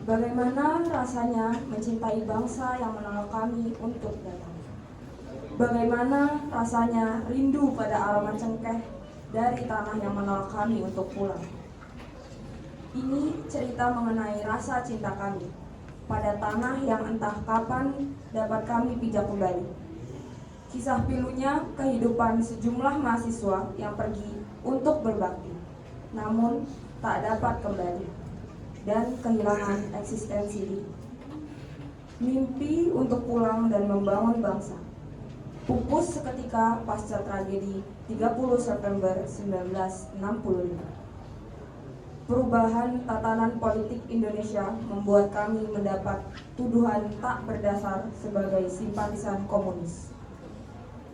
Bagaimana rasanya mencintai bangsa yang menolak kami untuk datang? Bagaimana rasanya rindu pada aroma cengkeh dari tanah yang menolak kami untuk pulang? Ini cerita mengenai rasa cinta kami pada tanah yang entah kapan dapat kami pijak kembali. Kisah pilunya kehidupan sejumlah mahasiswa yang pergi untuk berbakti, namun tak dapat kembali dan kehilangan eksistensi diri. Mimpi untuk pulang dan membangun bangsa pupus seketika pasca tragedi 30 September 1965. Perubahan tatanan politik Indonesia membuat kami mendapat tuduhan tak berdasar sebagai simpatisan komunis.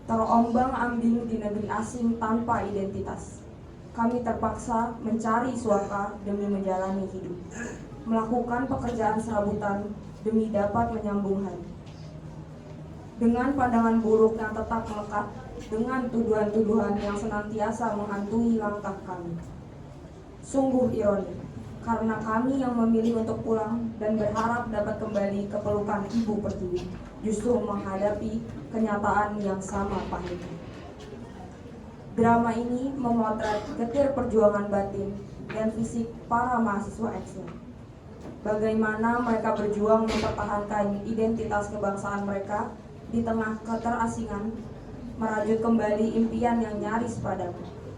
Terombang-ambing di negeri asing tanpa identitas, kami terpaksa mencari suaka demi menjalani hidup, melakukan pekerjaan serabutan demi dapat menyambung hari. Dengan pandangan buruk yang tetap melekat, dengan tuduhan-tuduhan yang senantiasa menghantui langkah kami. Sungguh ironi, karena kami yang memilih untuk pulang dan berharap dapat kembali ke pelukan ibu pertiwi, justru menghadapi kenyataan yang sama pahitnya. Drama ini memotret getir perjuangan batin dan fisik para mahasiswa eksil. Bagaimana mereka berjuang mempertahankan identitas kebangsaan mereka di tengah keterasingan, merajut kembali impian yang nyaris padam,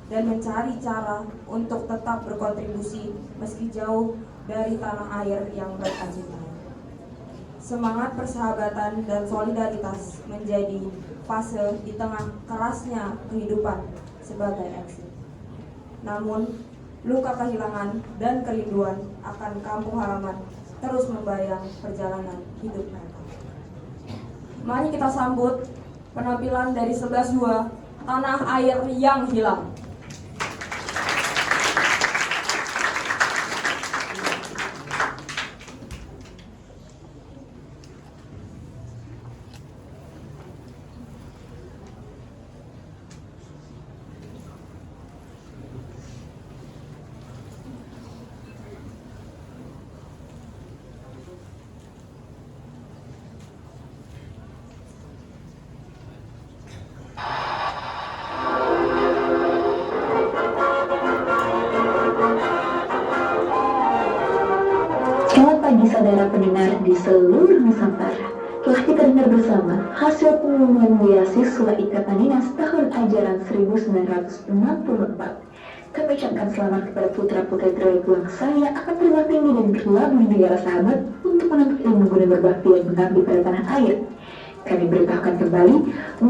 dan mencari cara untuk tetap berkontribusi meski jauh dari tanah air yang mereka cintai. Semangat persahabatan dan solidaritas menjadi fase di tengah kerasnya kehidupan sebagai eksil. Namun, luka kehilangan dan kerinduan akan kampung halaman terus membayang perjalanan hidup mereka. Mari kita sambut penampilan dari 11-2 Tanah Air yang Hilang. Selamat pagi saudara pendengar di seluruh Nusantara. Telah kita dengar bersama hasil pengumuman beasiswa Ikatan Dinas tahun ajaran 1964. Kami ucapkan selamat kepada putra-putri terbaik bangsa yang akan terbang tinggi dan berlabuh di negara sahabat untuk menuntut ilmu guna berbakti dan mengabdi pada tanah air. Kami beritahukan kembali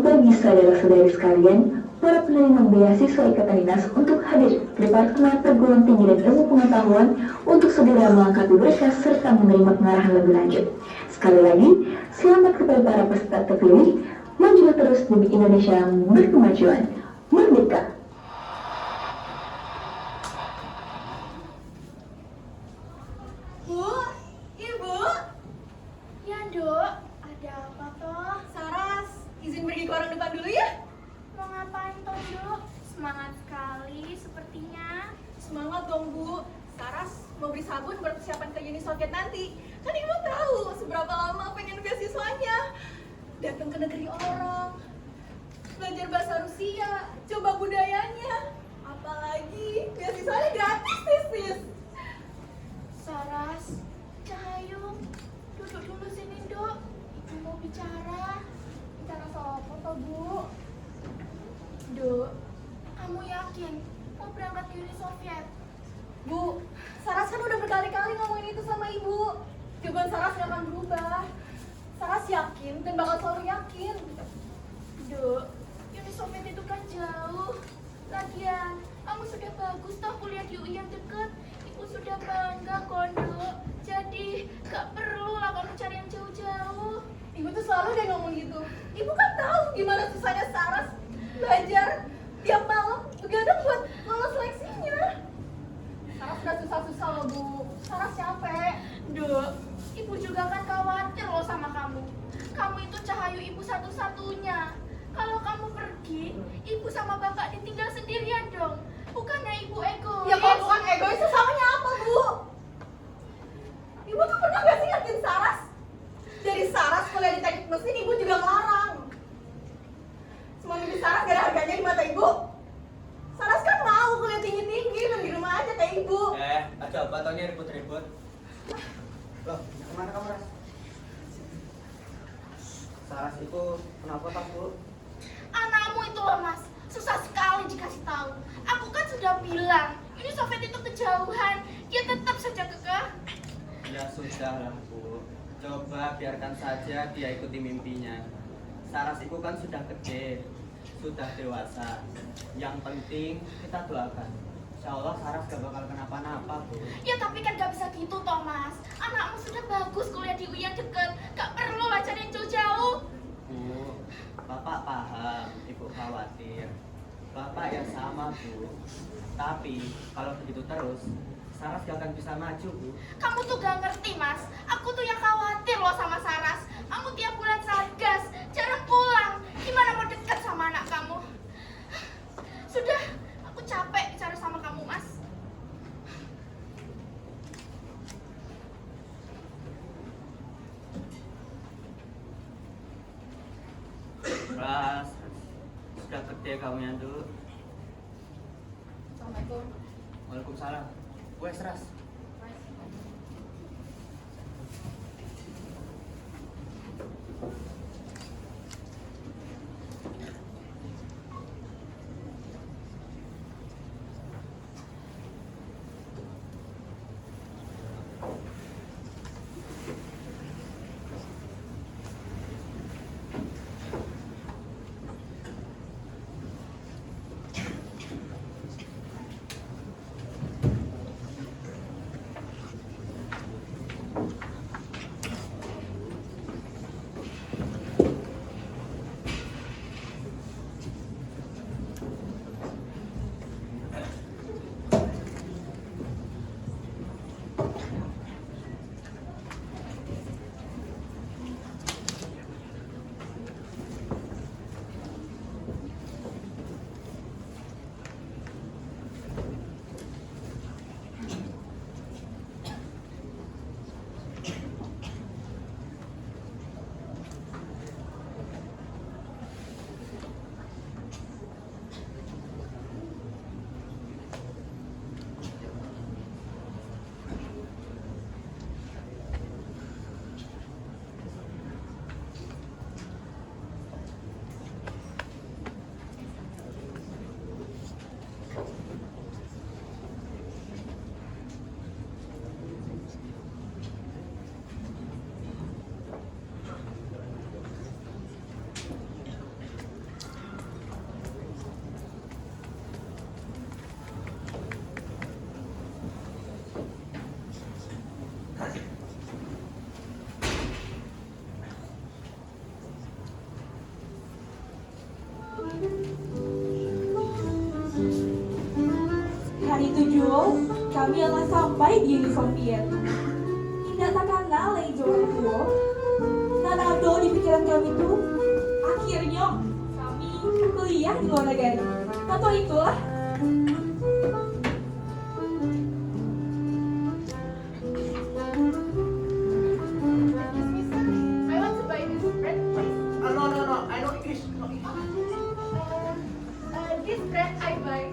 bagi saudara-saudari sekalian, para penerima beasiswa Ikatan Dinas untuk hadir ke Departemen Perguruan Tinggi dan Ilmu Pengetahuan untuk segera melengkapi berkas serta menerima pengarahan lebih lanjut. Sekali lagi, selamat kepada para peserta terpilih. Majulah terus demi Indonesia yang berkemajuan. Merdeka! Bu, Ibu. Ya, Dok. Ada apa toh? Saras, izin pergi ke orang depan dulu ya. Mau ngapain toh, Dok? Semangat sekali sepertinya. Semangat dong, Bu. Saras mau beli sabun buat persiapan ke Uni Soviet nanti. Kan Ibu tahu seberapa lama pengen beasiswanya. Datang ke negeri orang, belajar bahasa Rusia, coba budayanya. Apalagi beasiswanya gratis, sis. Saras, Cahayu, duduk dulu sini, Dok. Ibu mau bicara. Bicara soal apa toh, Bu? Dok, kamu yakin mau berangkat ke Uni Soviet? Bu, Saras kan udah berkali-kali ngomongin itu sama Ibu. Jawaban Saras gak akan berubah. Saras yakin dan bakal selalu yakin. Dok, Uni Soviet itu kan jauh. Lagian, kamu sudah bagus toh kuliah di UI yang deket. Ibu sudah bangga kok, Dok. Jadi, gak perlu lah kamu cari yang jauh-jauh. Ibu tuh selalu deh ngomong gitu. Ibu kan tahu gimana susahnya Saras belajar tiap malam begadang buat lolos seleksinya. Saras udah susah-susah loh, Bu. Saras capek. Dok, Ibu juga kan khawatir loh sama kamu. Kamu itu Cahayu Ibu satu-satunya. Kalau kamu pergi, Ibu sama Bapak ditinggal sendirian dong. Bukannya Ibu egois? Ya kalau bukan egois, itu samanya apa, Bu? Ibu tuh pernah mesin ibu juga melarang. Semua mimpi Saras gak ada harganya di mata ibu. Saras kan mau kuliah tinggi-tinggi dan di rumah aja kayak ibu. Ada apa taunya ribut-ribut? Loh, kemana kamu, Ras? Saras itu kenapa tak, Bu? Anakmu itu loh mas, susah sekali dikasih tahu. Aku kan sudah bilang, ini Sofiat itu kejauhan, dia tetap saja kekeh. Ya sudah lah, Bu. Coba biarkan saja dia ikuti mimpinya. Saras itu kan sudah gede, sudah dewasa. Yang penting kita doakan. Insya Allah Saras gak bakal kenapa-napa, Bu. Ya tapi kan gak bisa gitu toh mas. Anakmu sudah bagus kuliah di UI yang deket, gak perlu lah cari yang jauh-jauh. Bu, Bapak paham, Ibu khawatir. Bapak ya sama, Bu. Tapi kalau begitu terus, Saras gak akan bisa maju, Bu. Kamu tuh gak ngerti mas, aku tuh yang khawatir loh sama Saras. Kamu tiap bulan satgas, jarang pulang. Gimana mau deket sama anak kamu? Sudah, aku capek bicara sama kamu mas. Ras, sudah gede kamu yang dulu. Assalamualaikum. Waalaikumsalam. Wes, Ras. Hari 7 kami telah sampai di Uni Soviet. Tidak tak kenal lagi jauh tua. Dan ada di pikiran kami itu, akhirnya kami kuliah di luar negeri. Atau itulah. Excuse me sir, I want to buy this bread please. No, I know English. No English. This bread I buy.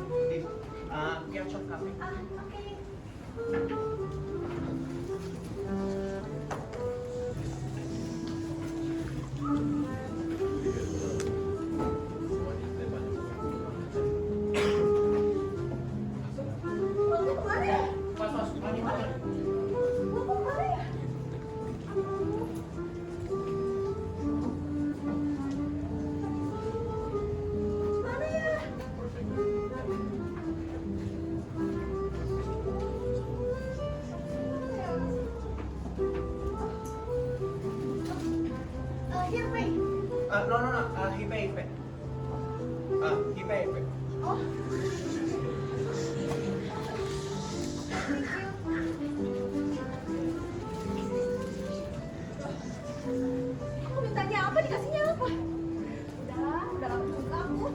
Ketchup kami. Okay. Bapak kemana ya? Mas, mari. Bapak kemana ya? Mana ya? Here, pay. No, he pay. He pay. Oh. Aku mintanya apa, dikasihnya apa? Udah lama juga aku.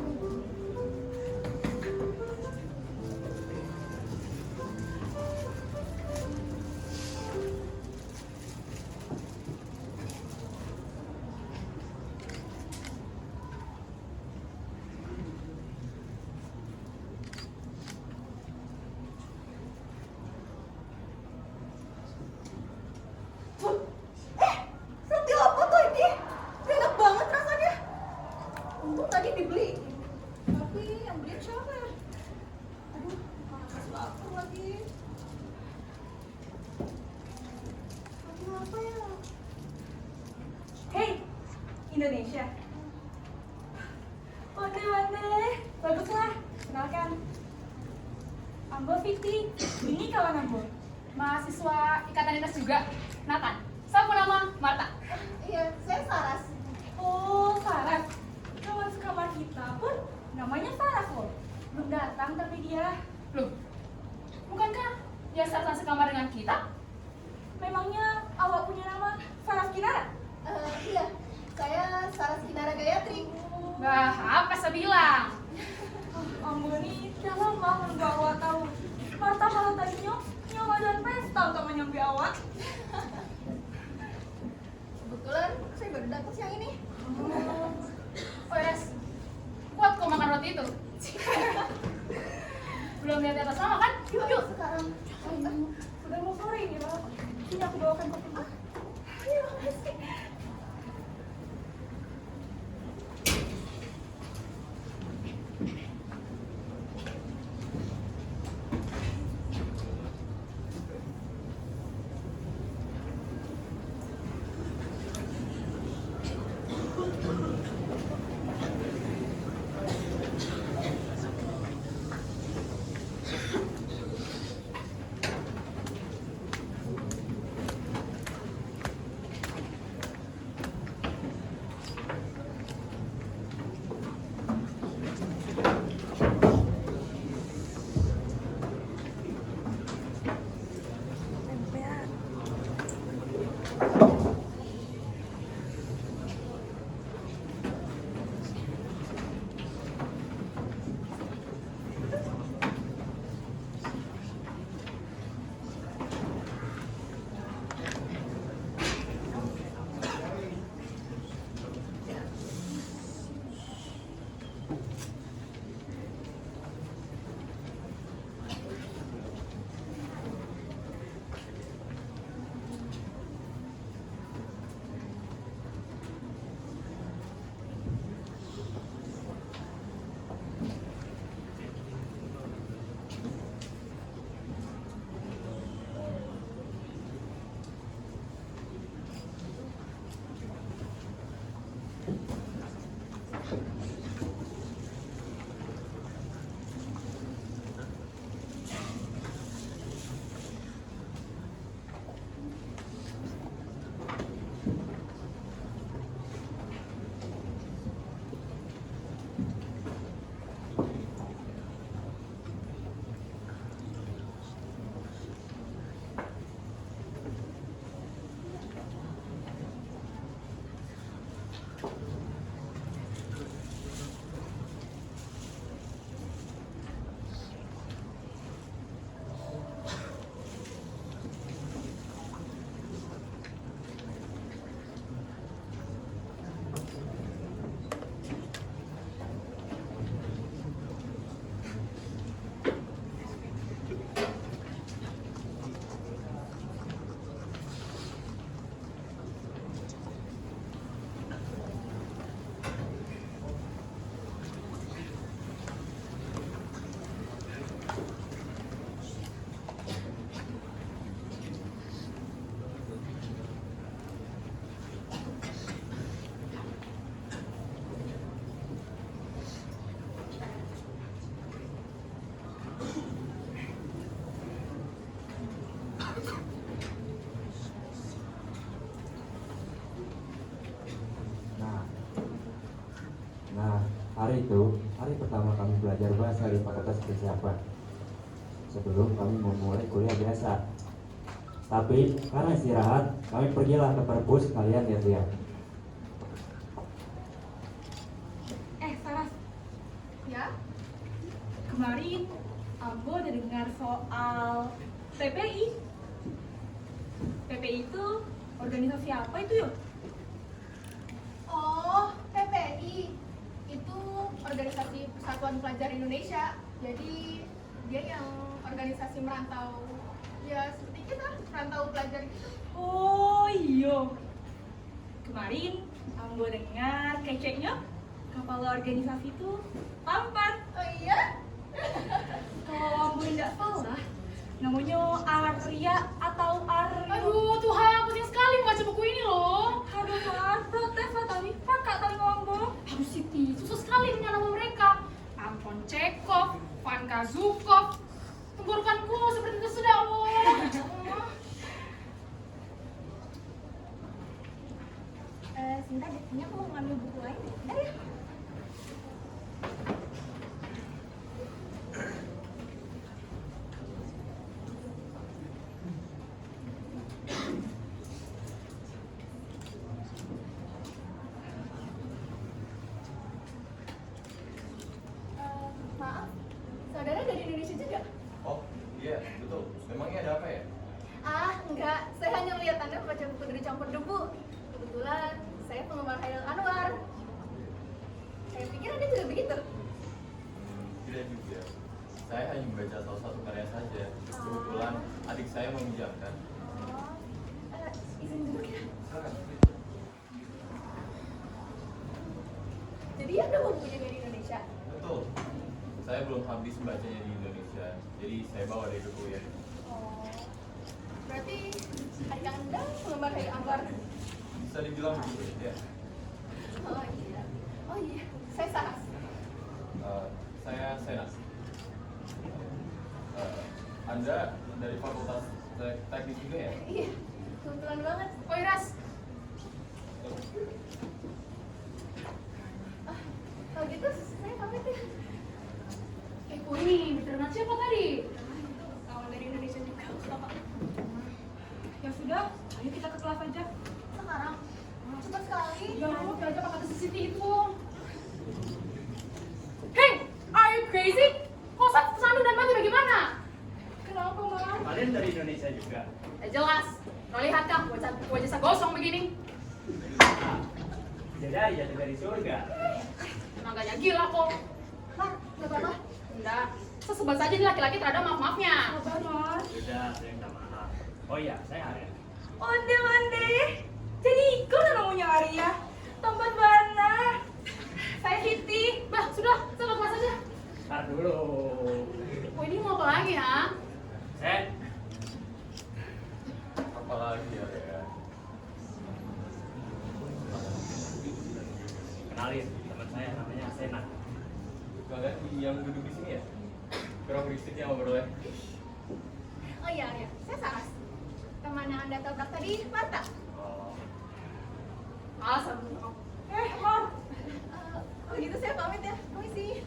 apa ya? Hey, Indonesia. Wande, baguslah. Kenalkan, Ambo Fikri. Ini kawan Ambo, mahasiswa Ikatan Dinas juga. Nathan. Siapa nama? Marta. Iya, saya Saras. Oh, Saras. Kawan sekamar kita pun namanya Saras loh. Belum datang tapi dia. Loh, bukankah dia Saras sekamar dengan kita? Memangnya awak punya nama Saras Kinara? Iya, saya Saras Kinara Gayatri. Bah, apa saya bilang? Ambo ini udah lama menunggu awak tahu. Marta malah tadinya nyawa dan pesta untuk menyambi awak. Kebetulan saya baru datang siang ini. Oh yes, kuat kau makan roti itu? Belum lihat di atas nama kan? Yuk, yuk. Sekarang. Sudah mau sore ini, Pak. Sini aku bawakan kopi. Ayo, makasih. Hari itu, hari pertama kami belajar bahasa di Fakultas Persiapan. Sebelum kami memulai kuliah biasa. Tapi karena istirahat, kami pergilah ke perpus kalian lihat-lihat. Saras. Ya, Kemarin Ambo udah dengar soal PPI. PPI itu organisasi apa itu yuk? oh PPI itu organisasi Persatuan Pelajar Indonesia. Jadi dia yang organisasi merantau, ya seperti kita merantau pelajar gitu. Oh iya. Kemarin Ambo dengar keceknya kepala organisasi itu Tampan. Oh iya? Kalau Ambo tidak salah, namanya Arya atau Aduh Tuhan, pusing sekali Sebentar deh, ini aku mau ngambil buku lain. Bentar ya. Maaf, saudara dari Indonesia juga? Oh, iya, betul. Memangnya ada apa ya? Ah, enggak. Saya hanya melihat Anda membaca buku dari campur debu. Kebetulan saya penggemar Haidal Anwar. Saya pikir Anda juga begitu. Tidak juga. Saya hanya membaca salah satu karya saja. Kebetulan adik saya meminjamkan. Oh, izin duduk ya. Silakan. Jadi Anda mau bukunya dari Indonesia? Betul. Saya belum habis membacanya di Indonesia, jadi saya bawa dari dulu ya. Oh, berarti adik Anda penggemar Haidal Anwar? Bisa dibilang begitu ya. Oh iya. Oh iya, saya Saras. Saya Senas. Anda dari Fakultas Teknik juga ya? Iya, kebetulan banget. Oh Iras, Kalau gitu saya pamit ya. kok ini bicara siapa tadi? Kawan dari Indonesia juga. Ya sudah, ayo kita ke kelas aja. Sekarang cepat sekali. Jangan lupa belajar pakai CCTV itu. Hey, are you crazy? Kok sandung dan mati bagaimana? Kenapa, Mam? Kalian dari Indonesia juga? Ya jelas. Kau lihatkah wajah saya gosong begini? Jadi jatuh dari surga. Tenaganya gila kok. Mar, nggak apa-apa. Enggak. Sesebat saja nih laki-laki terhadap maaf-maafnya. Sabar, Mar. Sudah, saya minta maaf. Oh iya, saya Arya. Onde. Jadi kau namanya Arya. Tempat mana? Saya Siti. Bah, sudah, saya ke kelas aja. Ntar dulu. Oh, ini mau apa lagi ya? Sen, Apalagi ya? kenalin teman saya namanya Sena. Kalian yang duduk di sini ya? Kurang berisik ya ngobrolnya. Oh iya, Arya. Saya Saras. Teman yang Anda tabrak tadi, Marta. Oh, Alasan. Mar. Oh gitu saya pamit ya. Permisi.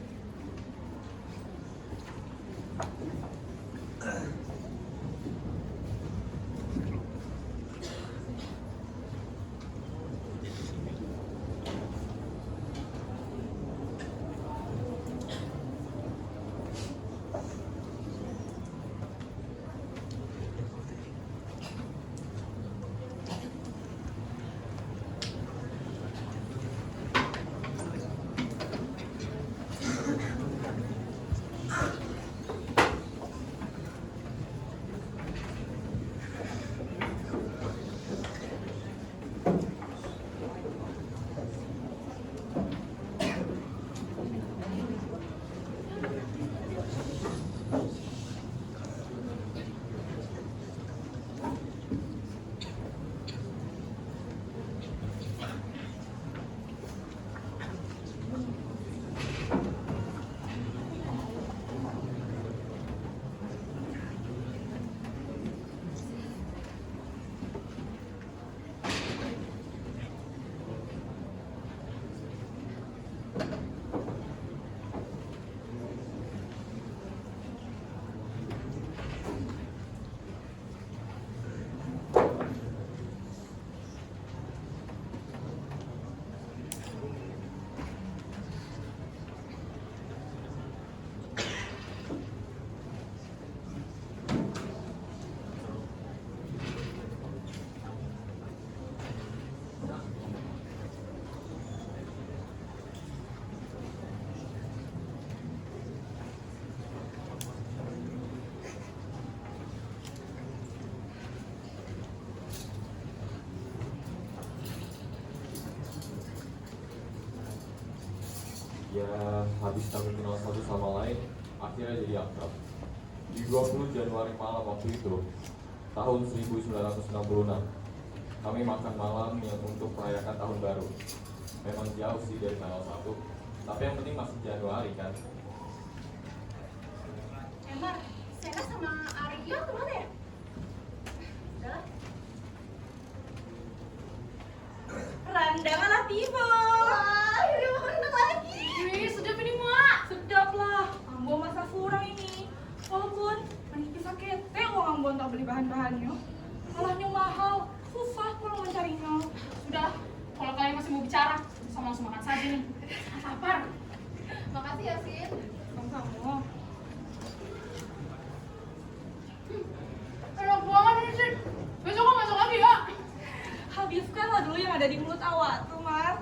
Ya habis kami kenal satu sama lain, akhirnya jadi akrab. Di 20 Januari malam waktu itu, tahun 1966, kami makan malam yang untuk merayakan tahun baru. Memang jauh sih dari tanggal 1, tapi yang penting masih Januari kan. Mar, Sena sama Arya kemana ya? Udahlah. rendang ala tiba. Wah, udah makan rendang lagi. Wih, sedap ini, Mak. Sedap lah. Ambo masa kurang ini. Walaupun menipis sakete uang Ambo tak beli bahan-bahannya. Malahnya mahal. Susah kalau mencarinya. Sudah, kalau kalian masih mau bicara, bisa langsung makan saja nih. Lapar. Makasih ya, Sin. Kamu. Enak banget ini sih. Besok kok masuk lagi ya? Habiskanlah dulu yang ada di mulut awak tuh, Mar.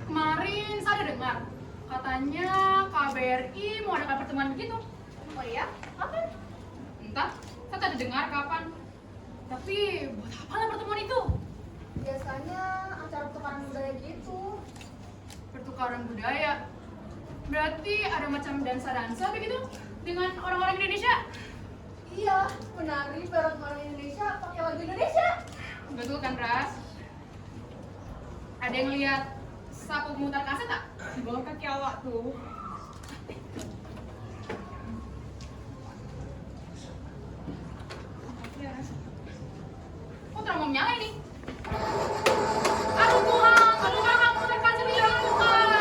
Kemarin saya ada dengar, katanya KBRI mau adakan pertemuan begitu. Oh iya? Kapan? Entah, saya tak ada dengar kapan. Tapi buat apa lah pertemuan itu? Biasanya acara pertukaran budaya gitu. Pertukaran budaya. Berarti ada macam dansa-dansa begitu dengan orang-orang Indonesia. Iya, menari bareng orang Indonesia pakai lagu Indonesia. Betul kan, Ras? Ada yang lihat sapu pemutar kaset tak? Di bawah kaki awak tuh. Oh, terang mau menyala ini. Aduh Tuhan, aduh kakak pemutar kaset ini, aduh Tuhan.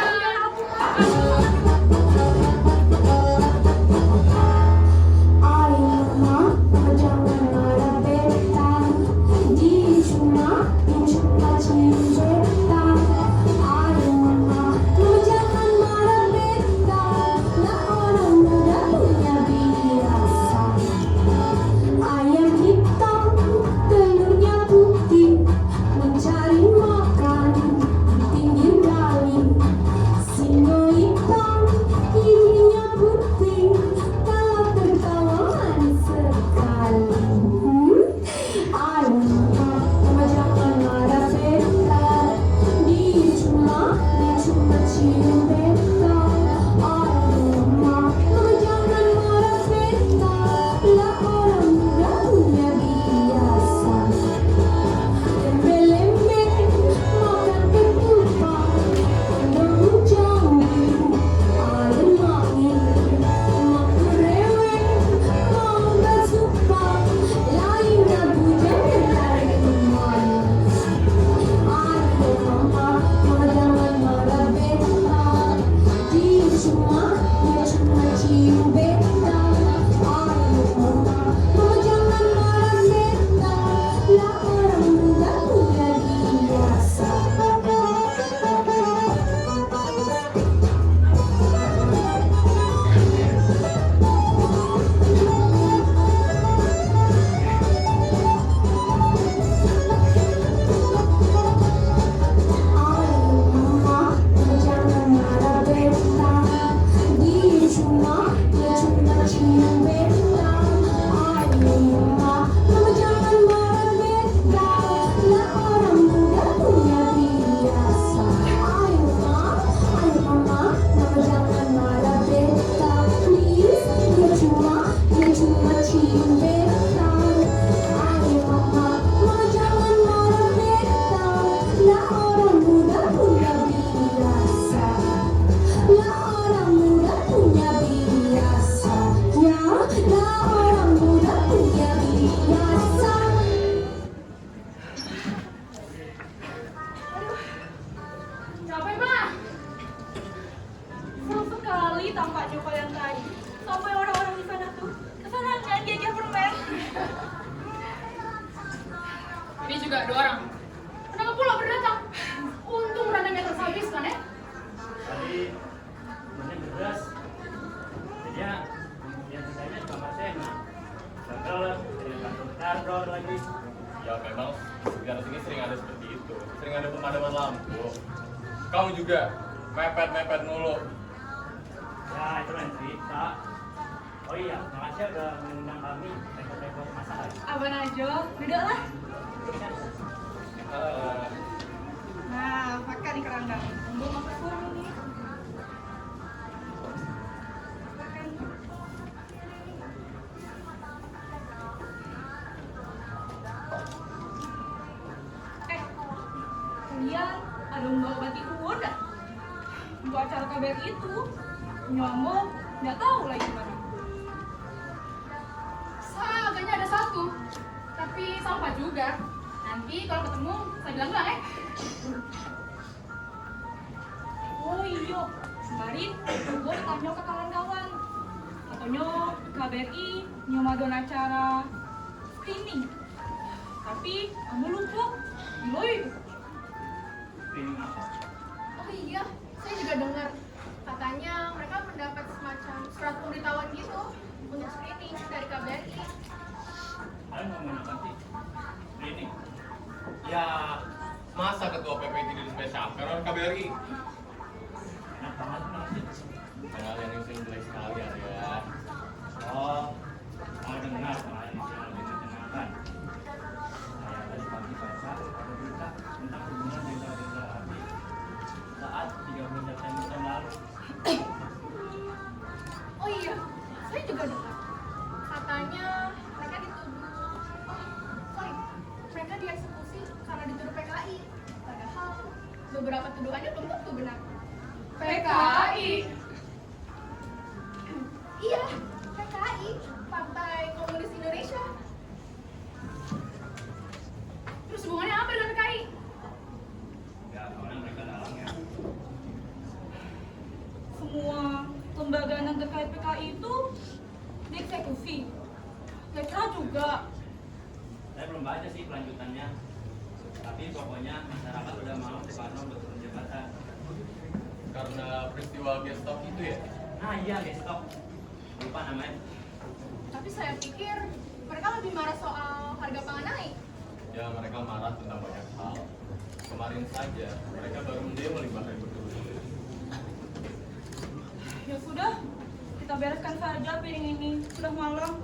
Ayam hitam, telurnya putih, mencari makan di pinggir kali. Singa hitam, hidungnya putih, kalau tertawa manis sekali. Ayam mama jangan marah beta, dia cuma cium beta. Ayam mama jangan marah beta, lah orang muda punya biasa. Lembe-lembe makan ketupat, rendang jambu, air main, mak merewek, mau gak suka, lainnya bujang tarik manis. Ayo mama jangan marah beta, dia cuma cium beta. Ayo mama jangan marah beta, lah orang muda punya biasa. Ayo mama jangan marah beta, dia cuma cium beta. Ayo mama jangan marah beta, lah orang muda punya biasa. Ayo mama jangan marah beta, please, dia cuma cium beta. Ayo mama jangan marah beta, lah orang muda punya biasa. Lah orang muda punya biasa, ya, lah orang muda punya biasa. Capek, Mah. Seru sekali tampaknya kalian tadi. Sampai orang-orang di sana tuh kesenangan geger permen. Ini juga 2 orang. Kenapa pula berdatang? Untung rendangnya terhabiskan ya. Tadi temennya beras, jadinya yang sisanya cuma Marsena. Gagal jadi kantor kardor lagi. Ya memang sekitar sini sering ada seperti itu. Sering ada pemadaman lampu. Kamu juga mepet-mepet mulu. Ya itu lain cerita. Oh iya, makasih udah mengundang kami repot-repot masakan. Abang aja, duduk lah. Eh, Nah, makan nih kerandang. Ambil makan kurang ini. Makan. Kalian ada membawa batik uang dah? Untuk acara KBR itu, nyomong, nggak tahu lagi gimana. Saya agaknya ada 1, tapi sampah juga. Nanti kalau ketemu, saya bilang ya. Oh iya, kemarin gue ditanya ke kawan-kawan. Katanya KBRI nyomadon acara screening. Tapi kamu lupa, Giloy. Ini apa? Oh iya, saya juga dengar. Katanya mereka mendapat semacam surat pemberitahuan gitu untuk screening dari KBRI. Kalian ngomongin apa sih? Ini. Ya, masa ketua PP tidak dispesialkan oleh KBRI? Enak banget nih. Kalian yang sering jelek sekali ya. Oh, mau dengar kalian yang lebih menyenangkan. Saya tadi pagi baca ada berita tentang hubungan jenderal-jenderal ABRI saat 30 September tahun lalu. Oh iya, saya juga dengar. Katanya mereka dituduh, mereka dieksekusi karena dituduh PKI. Padahal beberapa tuduhannya belum tentu benar. PKI. Iya, PKI, Partai Komunis Indonesia. Terus hubungannya apa dengan PKI? Ya, soalnya mereka dalangnya. Semua lembaga yang terkait PKI itu dieksekusi. Lekra juga. Saya belum baca sih kelanjutannya. Tapi pokoknya masyarakat udah mau Soekarno berturun jabatan. Karena peristiwa Gestok itu ya? Nah iya, besok. Lupa namanya. Tapi saya pikir mereka lebih marah soal harga pangan naik. Ya, mereka marah tentang banyak hal. Kemarin saja, mereka baru mendemo 5.000 dulu. Ya sudah, kita bereskan saja piring ini. Sudah malam.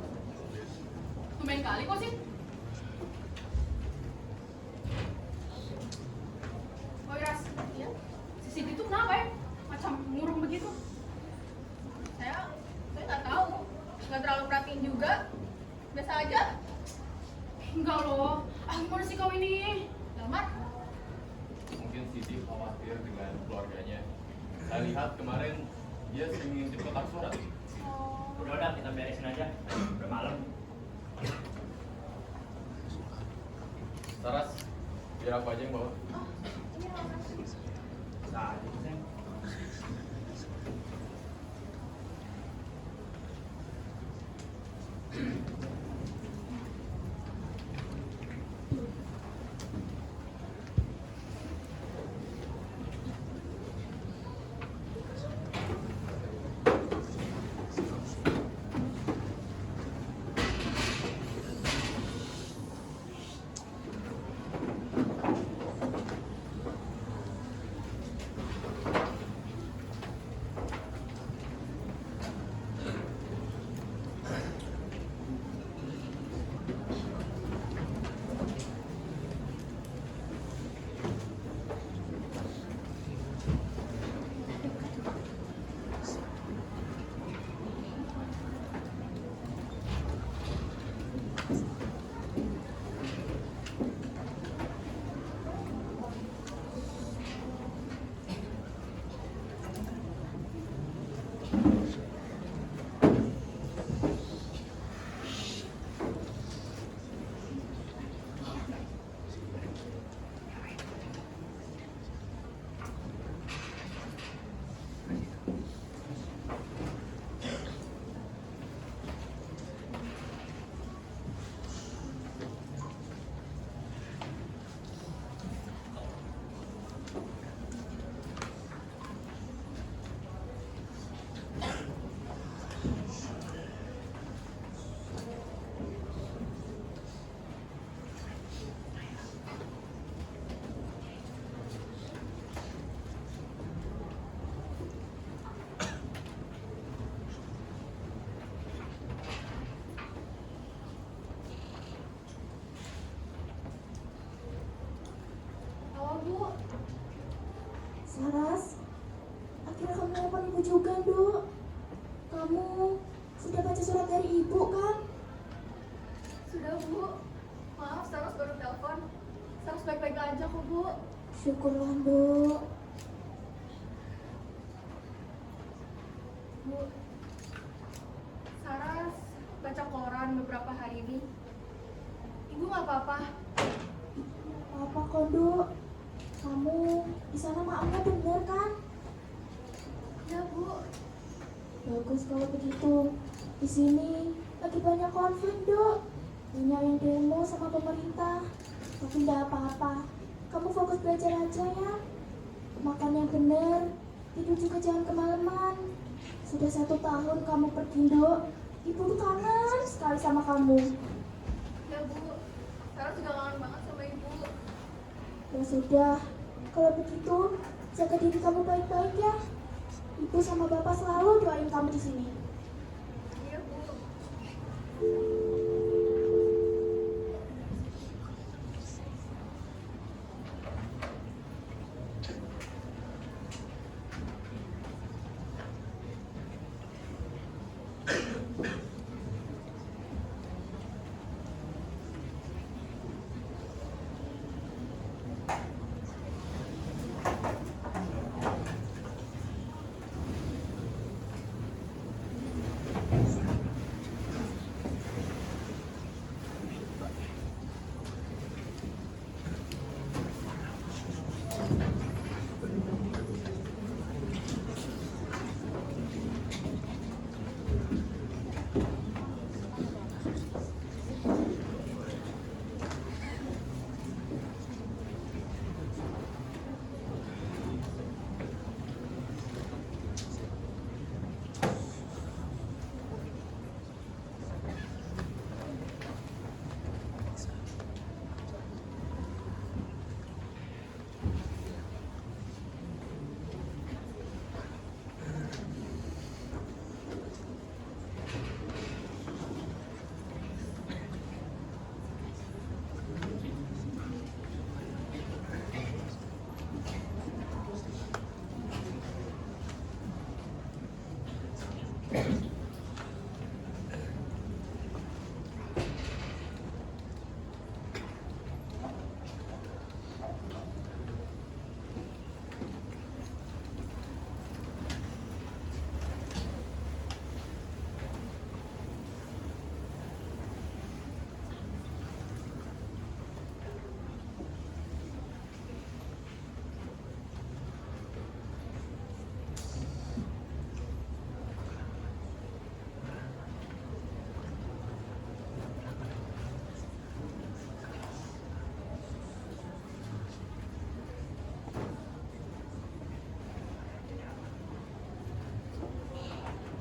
Tumben kali kok sih. Oh Iras, iya? Si Siti itu kenapa ya? Macam murung begitu. Saya nggak tahu, nggak terlalu perhatiin juga. Biasa aja. Enggak loh. Ah, gimana sih kau ini? Lamar. Mungkin Siti khawatir dengan keluarganya. Saya lihat kemarin dia sering ngintip kotak surat. Oh. Udah, kita beresin aja. Udah malam. Saras, biar aku aja yang bawa. Ini makasih. Nah, itu sih. Saras, akhirnya kamu nelfon ibu juga, Dok. Kamu sudah baca surat dari ibu, kan? Sudah Bu. Maaf, Saros baru telepon. Saros baik-baik aja kok Bu. Syukurlah, Dok. Bu, Saras baca koran beberapa hari ini. Ibu nggak apa-apa. apa-apa kok, Dok. Kamu di sana maafnya bener kan? Ya, Bu. Bagus kalau begitu. Di sini lagi banyak konflik, Dok. Banyak yang demo sama pemerintah. Tapi enggak apa-apa. Kamu fokus belajar aja ya. Makan yang bener. Tidur juga jangan kemalaman. Sudah 1 tahun kamu pergi, Dok. Ibu tuh kangen sekali sama kamu. Ya, Bu. Sarah juga kangen banget sama Ibu. Ya sudah, kalau begitu jaga diri kamu baik-baik ya. Ibu sama bapak selalu doain kamu di sini. Iya, Bu.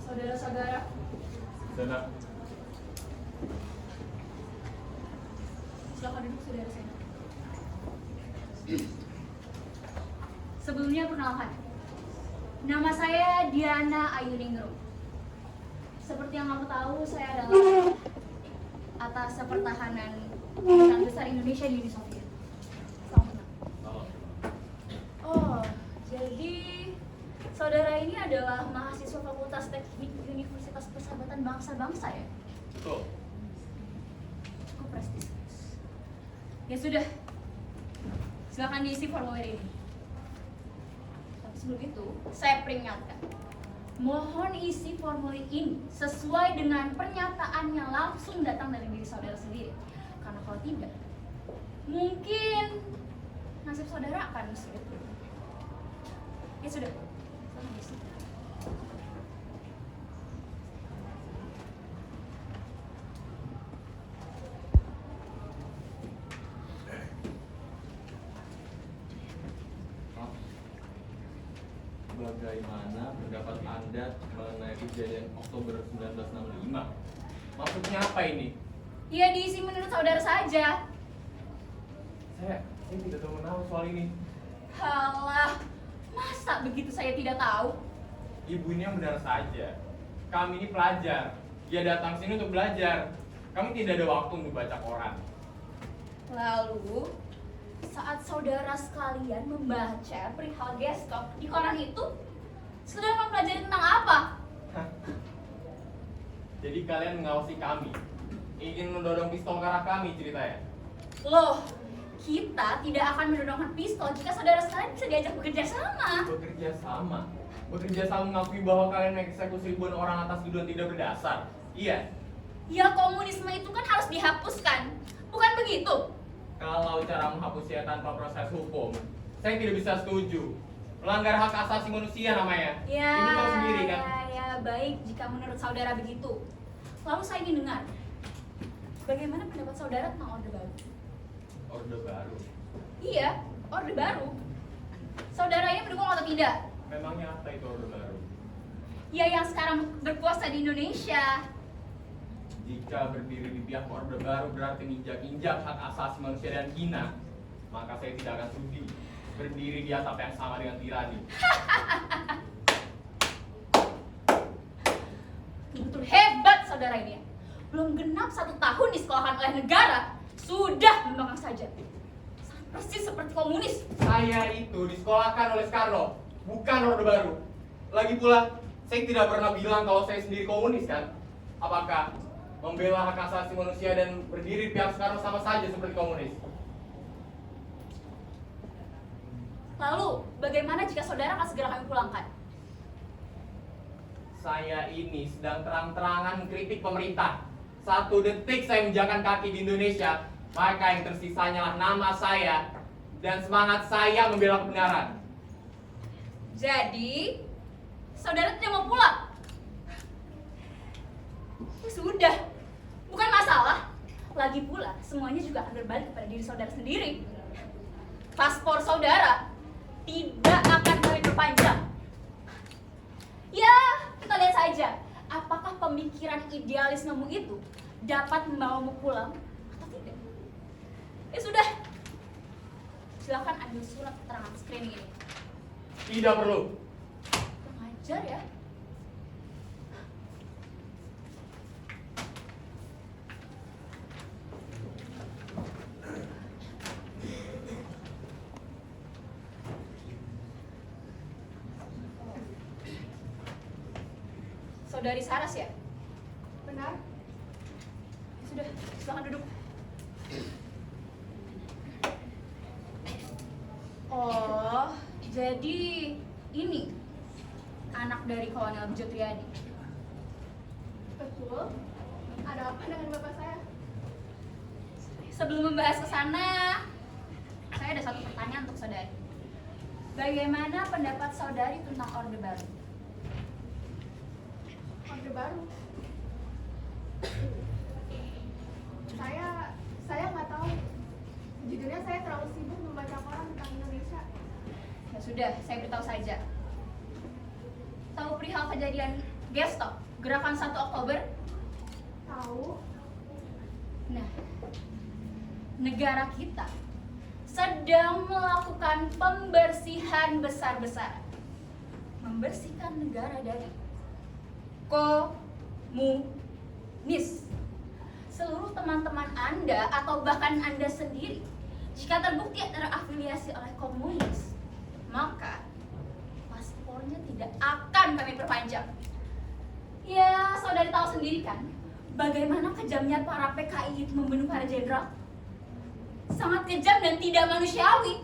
Saudara-saudara, Sana. silakan duduk saudara saya. Sebelumnya perkenalkan, nama saya Diana Ayuningrum. Seperti yang kamu tahu, saya adalah atas pertahanan Kedutaan Besar Indonesia di Uni Soviet. Salam kenal. Salam. Oh, jadi saudara ini adalah mahasiswa Fakultas Teknik Universitas Persahabatan Bangsa-Bangsa ya? Betul. Cukup prestisius. Ya sudah, silakan diisi formulir ini. Tapi sebelum itu, saya peringatkan. Mohon isi formulir ini sesuai dengan pernyataan yang langsung datang dari diri saudara sendiri. Karena kalau tidak, mungkin nasib saudara akan sulit. Ya sudah, silakan diisi. Bagaimana pendapat Anda mengenai kejadian Oktober 1965? Maksudnya apa ini? Ya diisi menurut saudara saja. Saya tidak tahu menau soal ini. Halah, masa begitu saya tidak tahu? Ibu ini yang benar saja. Kami ini pelajar. Dia datang sini untuk belajar. Kami tidak ada waktu untuk baca koran. Lalu, saat saudara sekalian membaca perihal Geskov di koran itu, saudara mempelajari tentang apa? Jadi kalian mengawasi kami, ingin mendorong pistol ke arah kami ceritanya. Loh, kita tidak akan mendorongkan pistol jika saudara sekalian bisa diajak bekerja sama. Bekerja sama. Bekerja sama mengakui bahwa kalian mengeksekusi ribuan orang atas tuduhan tidak berdasar. Iya. Ya komunisme itu kan harus dihapuskan, bukan begitu? Kalau cara menghapusnya tanpa proses hukum, saya tidak bisa setuju. Melanggar hak asasi manusia namanya. Ya, Ibu tahu sendiri kan? ya, baik jika menurut saudara begitu. Lalu saya ingin dengar, bagaimana pendapat saudara tentang Orde Baru? Orde Baru. Iya, Orde Baru. Saudara ini mendukung atau tidak? Memangnya apa itu Orde Baru? Ya, yang sekarang berkuasa di Indonesia. Jika berdiri di pihak Orde Baru berarti injak-injak hak asasi manusia dan hina, maka saya tidak akan sudi berdiri di atap yang sama dengan tirani. Betul hebat saudara ini ya. Belum genap 1 tahun disekolahkan oleh negara, sudah membangkang saja. Sama persis seperti komunis. Saya itu disekolahkan oleh Soekarno, bukan Orde Baru. Lagi pula, saya tidak pernah bilang kalau saya sendiri komunis kan? Apakah membela hak asasi manusia dan berdiri di pihak Soekarno sama saja seperti komunis? Lalu, bagaimana jika saudara akan segera kami pulangkan? Saya ini sedang terang-terangan mengkritik pemerintah. 1 detik saya menjakan kaki di Indonesia, maka yang tersisanya lah nama saya dan semangat saya membela kebenaran. Jadi, saudara tidak mau pulang? Ya sudah, bukan masalah. Lagi pula, semuanya juga akan berbalik kepada diri saudara sendiri. Paspor saudara tidak akan kami perpanjang. Ya, kita lihat saja, apakah pemikiran idealismemu itu dapat membawamu pulang atau tidak. Ya sudah, silakan ambil surat keterangan screening ini. Tidak perlu. Kurang ajar ya. Saudari Saras ya? Benar? Ya sudah, silakan duduk. Oh, jadi ini anak dari Kolonel Bejo Triadi. Betul. Ada apa dengan bapak saya? Sebelum membahas ke sana, saya ada satu pertanyaan untuk saudari. Bagaimana pendapat saudari tentang Orde Baru? Orde Baru. Saya nggak tahu. Sejujurnya saya terlalu sibuk membaca koran tentang Indonesia. Ya sudah, saya beritahu saja. Tahu perihal kejadian Gestok, Gerakan 1 Oktober? Tahu? Nah, negara kita sedang melakukan pembersihan besar-besaran. Membersihkan negara dari komunis. Seluruh teman-teman Anda atau bahkan Anda sendiri, jika terbukti terafiliasi oleh komunis, maka paspornya tidak akan kami perpanjang. Ya, saudari tahu sendiri kan, bagaimana kejamnya para PKI itu membunuh para jenderal. Sangat kejam dan tidak manusiawi.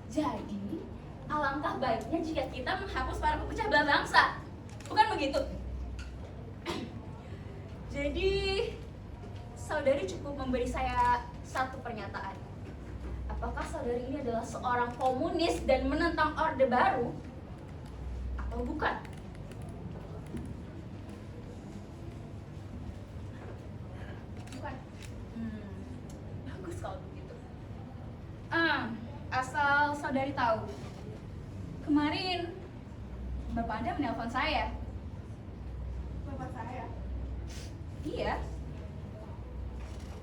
Jadi, alangkah baiknya jika kita menghapus para pemecah belah bangsa. Bukan begitu? Jadi, saudari cukup memberi saya satu pernyataan. Apakah saudari ini adalah seorang komunis dan menentang Orde Baru atau bukan? Bukan. Bagus kalau begitu. Asal saudari tahu, kemarin Bapak Anda menelpon saya. Bapak saya. Iya.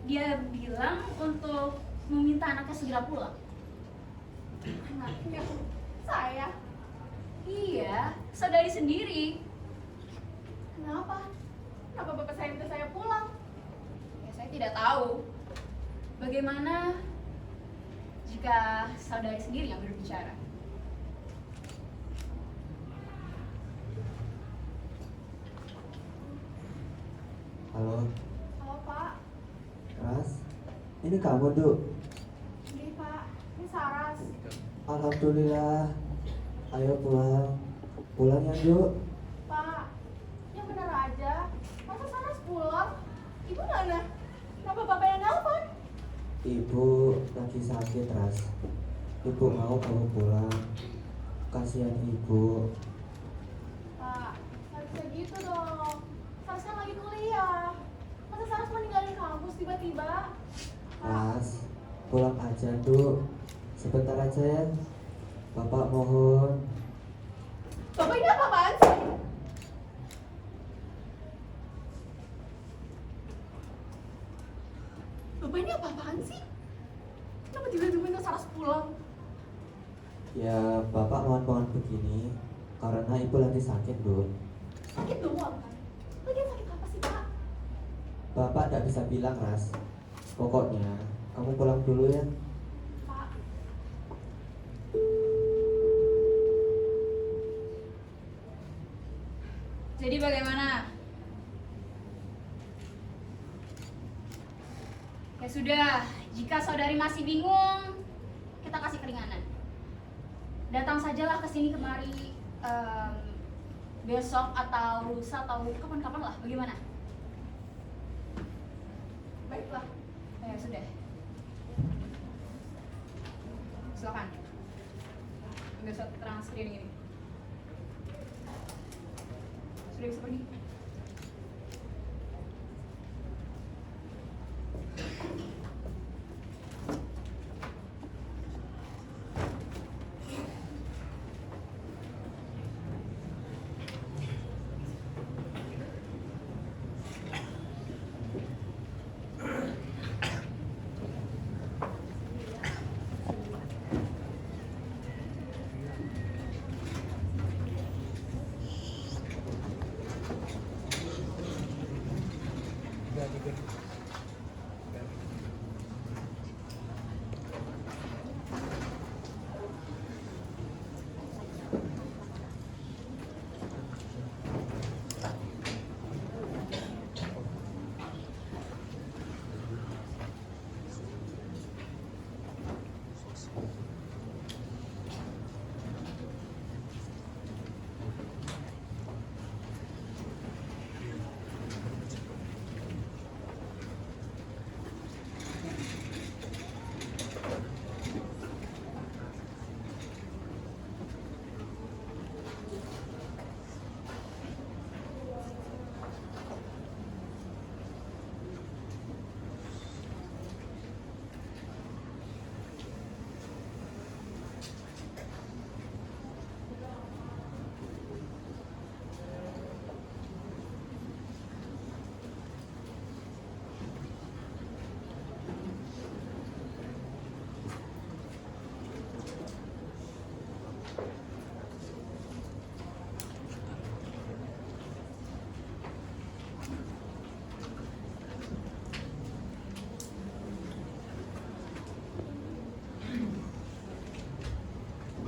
Dia bilang untuk meminta anaknya segera pulang. Anaknya. Saya. Iya, saudari sendiri. Kenapa? Kenapa bapak saya minta saya pulang? Ya, saya tidak tahu. Bagaimana jika saudari sendiri yang berbicara? Halo, Halo Pak. Ras. Ini kamu, Duk. Ini Pak. Ini Saras. Alhamdulillah. Ayo pulang. Pulang ya, Duk. Pak. Yang benar aja. Masa Saras pulang? Ibu mana? Kenapa bapak yang nelpon? Ibu lagi sakit, Ras. Ibu mau kamu pulang. Kasihan ibu. Pak, nggak bisa gitu dong. Saras kan lagi kuliah. Masa Saras meninggalin kampus tiba-tiba? Ras, pulang aja, Duk. Sebentar aja ya. Bapak mohon. Bapak ini apa-apaan sih? Bapak ini apa-apaan sih? Kenapa tiba-tiba minta Saras pulang? Ya, Bapak mohon-mohon begini karena ibu lagi sakit, Dun. Sakit doang kan? Lagian sakit apa sih, Pak? Bapak tidak bisa bilang, Ras. Pokoknya, kamu pulang dulu ya. Pak, Jadi bagaimana? Ya sudah, jika saudari masih bingung, kita kasih keringanan. Datang sajalah ke sini kemari besok atau lusa atau kapan-kapan lah, bagaimana? baiklah. Ya sudah. Silakan. Ambil surat keterangan screening ini. Sudah bisa pergi.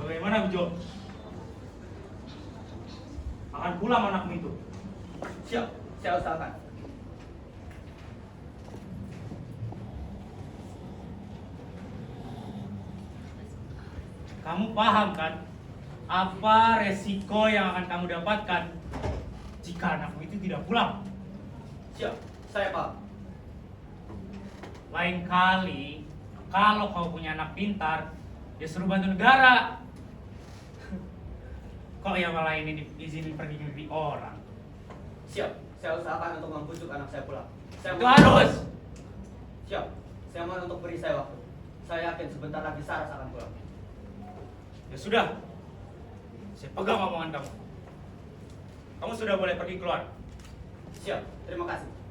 Bagaimana, Bejo? Akan pulang anakmu itu? Siap, saya usahakan. Kamu paham kan apa resiko yang akan kamu dapatkan jika anakmu itu tidak pulang? Siap, saya paham. Lain kali kalau kau punya anak pintar, ya suruh bantu negara. Kok yang malah ini diizinin pergi mimpi orang? Siap, saya usahakan untuk membujuk anak saya pulang. Itu harus. Siap, saya mohon untuk beri saya waktu. Saya yakin sebentar lagi Saras akan pulang. Ya sudah, saya pegang omongan kamu. Kamu sudah boleh pergi keluar. Siap, terima kasih.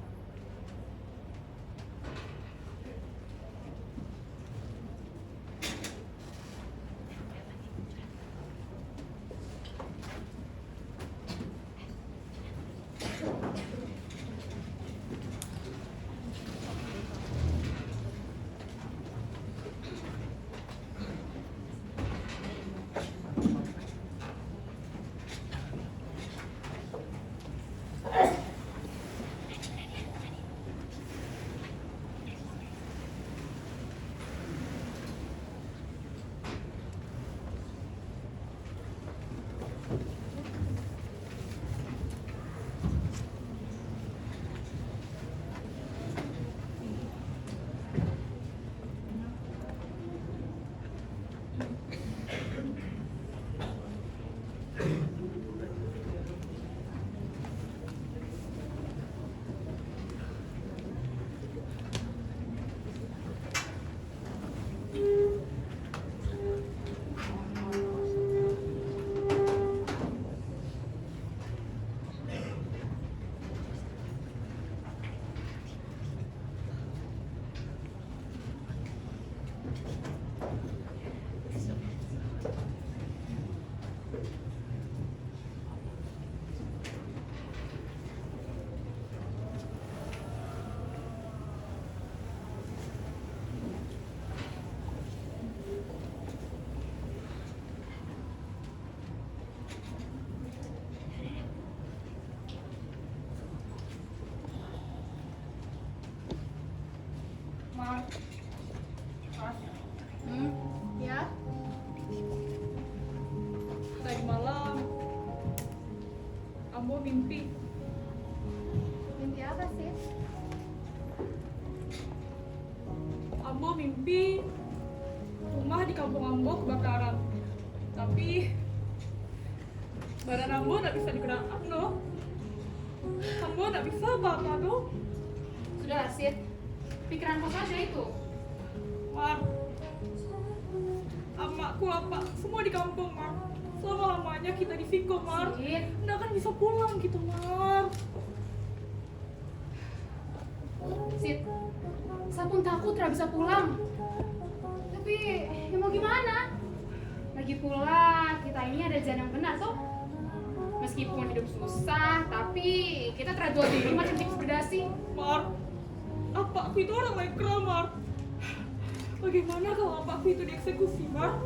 bermimpi rumah di kampung Ambo kebakaran. Tapi badan Ambo nggak bisa digerakkan loh. Ambo nggak bisa apa-apa loh. Sudah, Sid. Pikiran kau saja itu. Mar, emakku apa semua di kampung, Mar. Selama-lamanya kita di Viko, Mar. Sid. Nggak akan bisa pulang gitu, Mar. Sid, saya pun takut tidak bisa pulang. Tapi ya mau gimana? Lagi pula kita ini ada jalan yang benar toh. Meskipun hidup susah, tapi kita tidak jual diri macam tikus berdasi. Mar, apa aku itu orang lekra, Mar. Bagaimana kalau apa aku itu dieksekusi, Mar?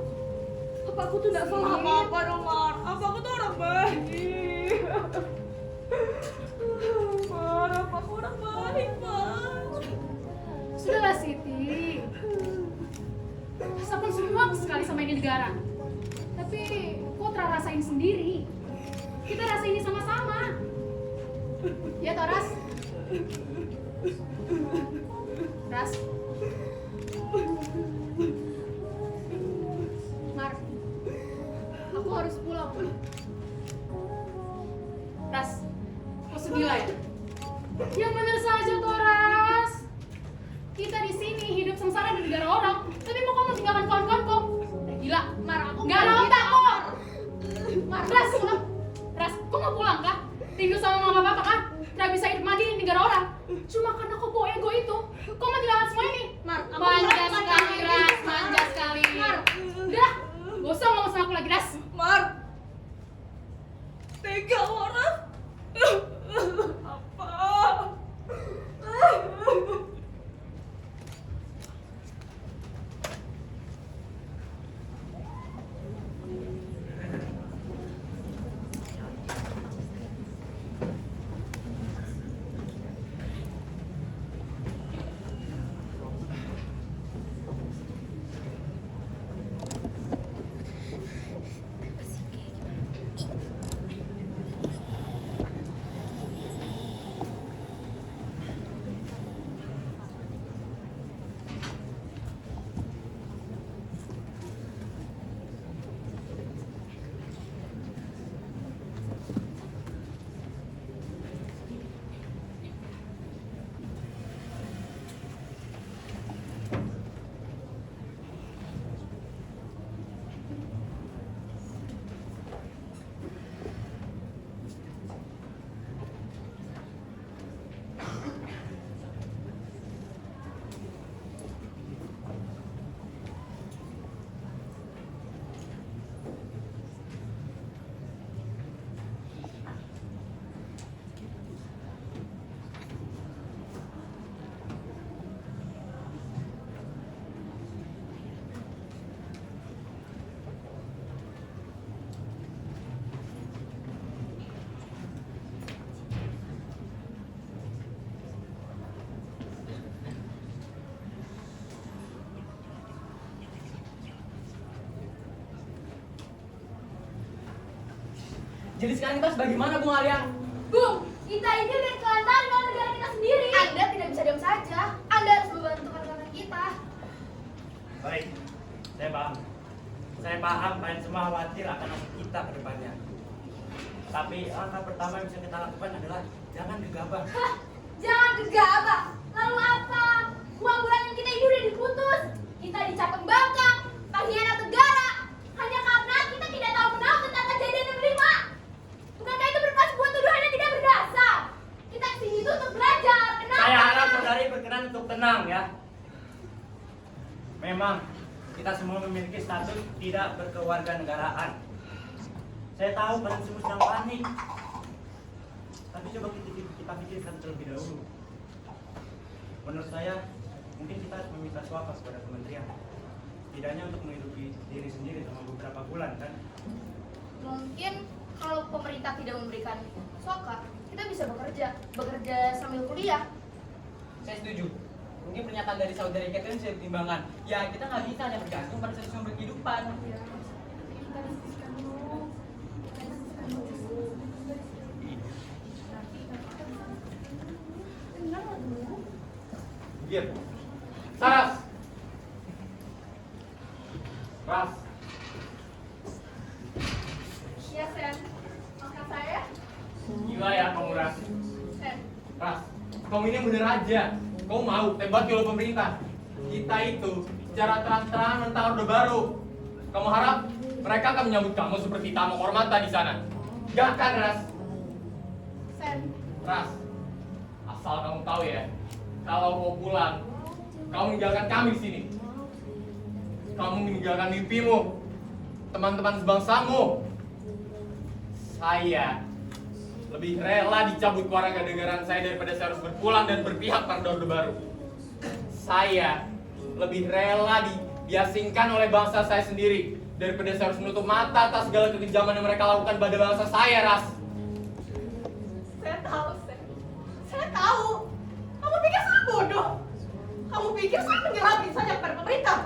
Apa aku tuh nggak salah apa-apa dong, Mar? Apa aku tuh orang baik? Mar, apa aku orang baik, Mar? Sudahlah Siti. Saya pun semua sekali sama ini negara. Tapi kau rasain sendiri. Kita rasa ini sama-sama. Ya toh, Ras? Ras? Mar, aku harus pulang. Ras, kau sedih lah ya? Yang benar saja toh, Ras. Kita di sini hidup sengsara di negara orang, tapi mau kamu tinggalkan kawan-kawan kok? Gila, Mar, aku nggak ada otak kok. Mar, Ras, kau mau pulang kah? Tinggal sama mama papa kah? Tidak bisa hidup mati di negara orang. Cuma karena kau bawa ego itu, kau mau tinggalkan semua ini. Mar, manja sekali, Ras, manja sekali. Mar, udah, gak usah ngomong sama aku lagi, Ras. Mar, tega orang. Apa? Jadi sekarang kita harus bagaimana, Bung Arya? Bung, kita ini udah kelantaran dengan negara kita sendiri. Anda tidak bisa diam saja. Anda harus membantu rekan kita. Baik, saya paham. Saya paham kalian semua khawatir akan nasib kita ke depannya. Tapi langkah pertama yang bisa kita lakukan adalah jangan gegabah. Hah, jangan gegabah. Lalu apa? Uang bulanan kita ini udah diputus. Kita dicap pembangkang, pengkhianat negara. Hanya karena kita tidak tahu menahu tentang kejadian yang kelima. Bukankah itu berupa sebuah tuduhan yang tidak berdasar? Kita kesini itu untuk belajar. Kenapa? Saya harap saudari berkenan untuk tenang ya. Memang kita semua memiliki status tidak berkewarganegaraan. Saya tahu kalian semua sedang panik. Tapi coba kita pikirkan terlebih dahulu. Menurut saya, mungkin kita harus meminta suaka kepada kementerian. Tidaknya untuk menghidupi diri sendiri selama beberapa bulan kan? Mungkin kalau pemerintah tidak memberikan suaka, kita bisa bekerja sambil kuliah. Saya setuju. Mungkin pernyataan dari saudari kita ini bisa dipertimbangkan. Ya, kita nggak bisa hanya bergantung pada satu sumber kehidupan. Kita diskusikan dulu. Diam. Saras. Ras, Iya, Sen. Makan saya. gila ya kamu Ras. Sen. Ras, kamu ini bener aja. Kamu mau tembak oleh pemerintah. Kita itu secara terang-terangan menentang Orde Baru. Kamu harap mereka akan menyambut kamu seperti tamu kehormatan di sana? Gak kan, Ras? Sen. Ras, asal kamu tahu ya, kalau mau pulang, kamu meninggalkan kami di sini. Kamu meninggalkan mimpimu, teman-teman sebangsamu. Saya lebih rela dicabut kewarganegaraan saya daripada saya harus berpulang dan berpihak pada Orde Baru. Saya lebih rela diasingkan oleh bangsa saya sendiri daripada saya harus menutup mata atas segala kekejaman yang mereka lakukan pada bangsa saya, Ras. Saya tahu, Sen. Saya tahu. Kamu pikir saya bodoh? Kamu pikir saya menyerah saja kepada pemerintah?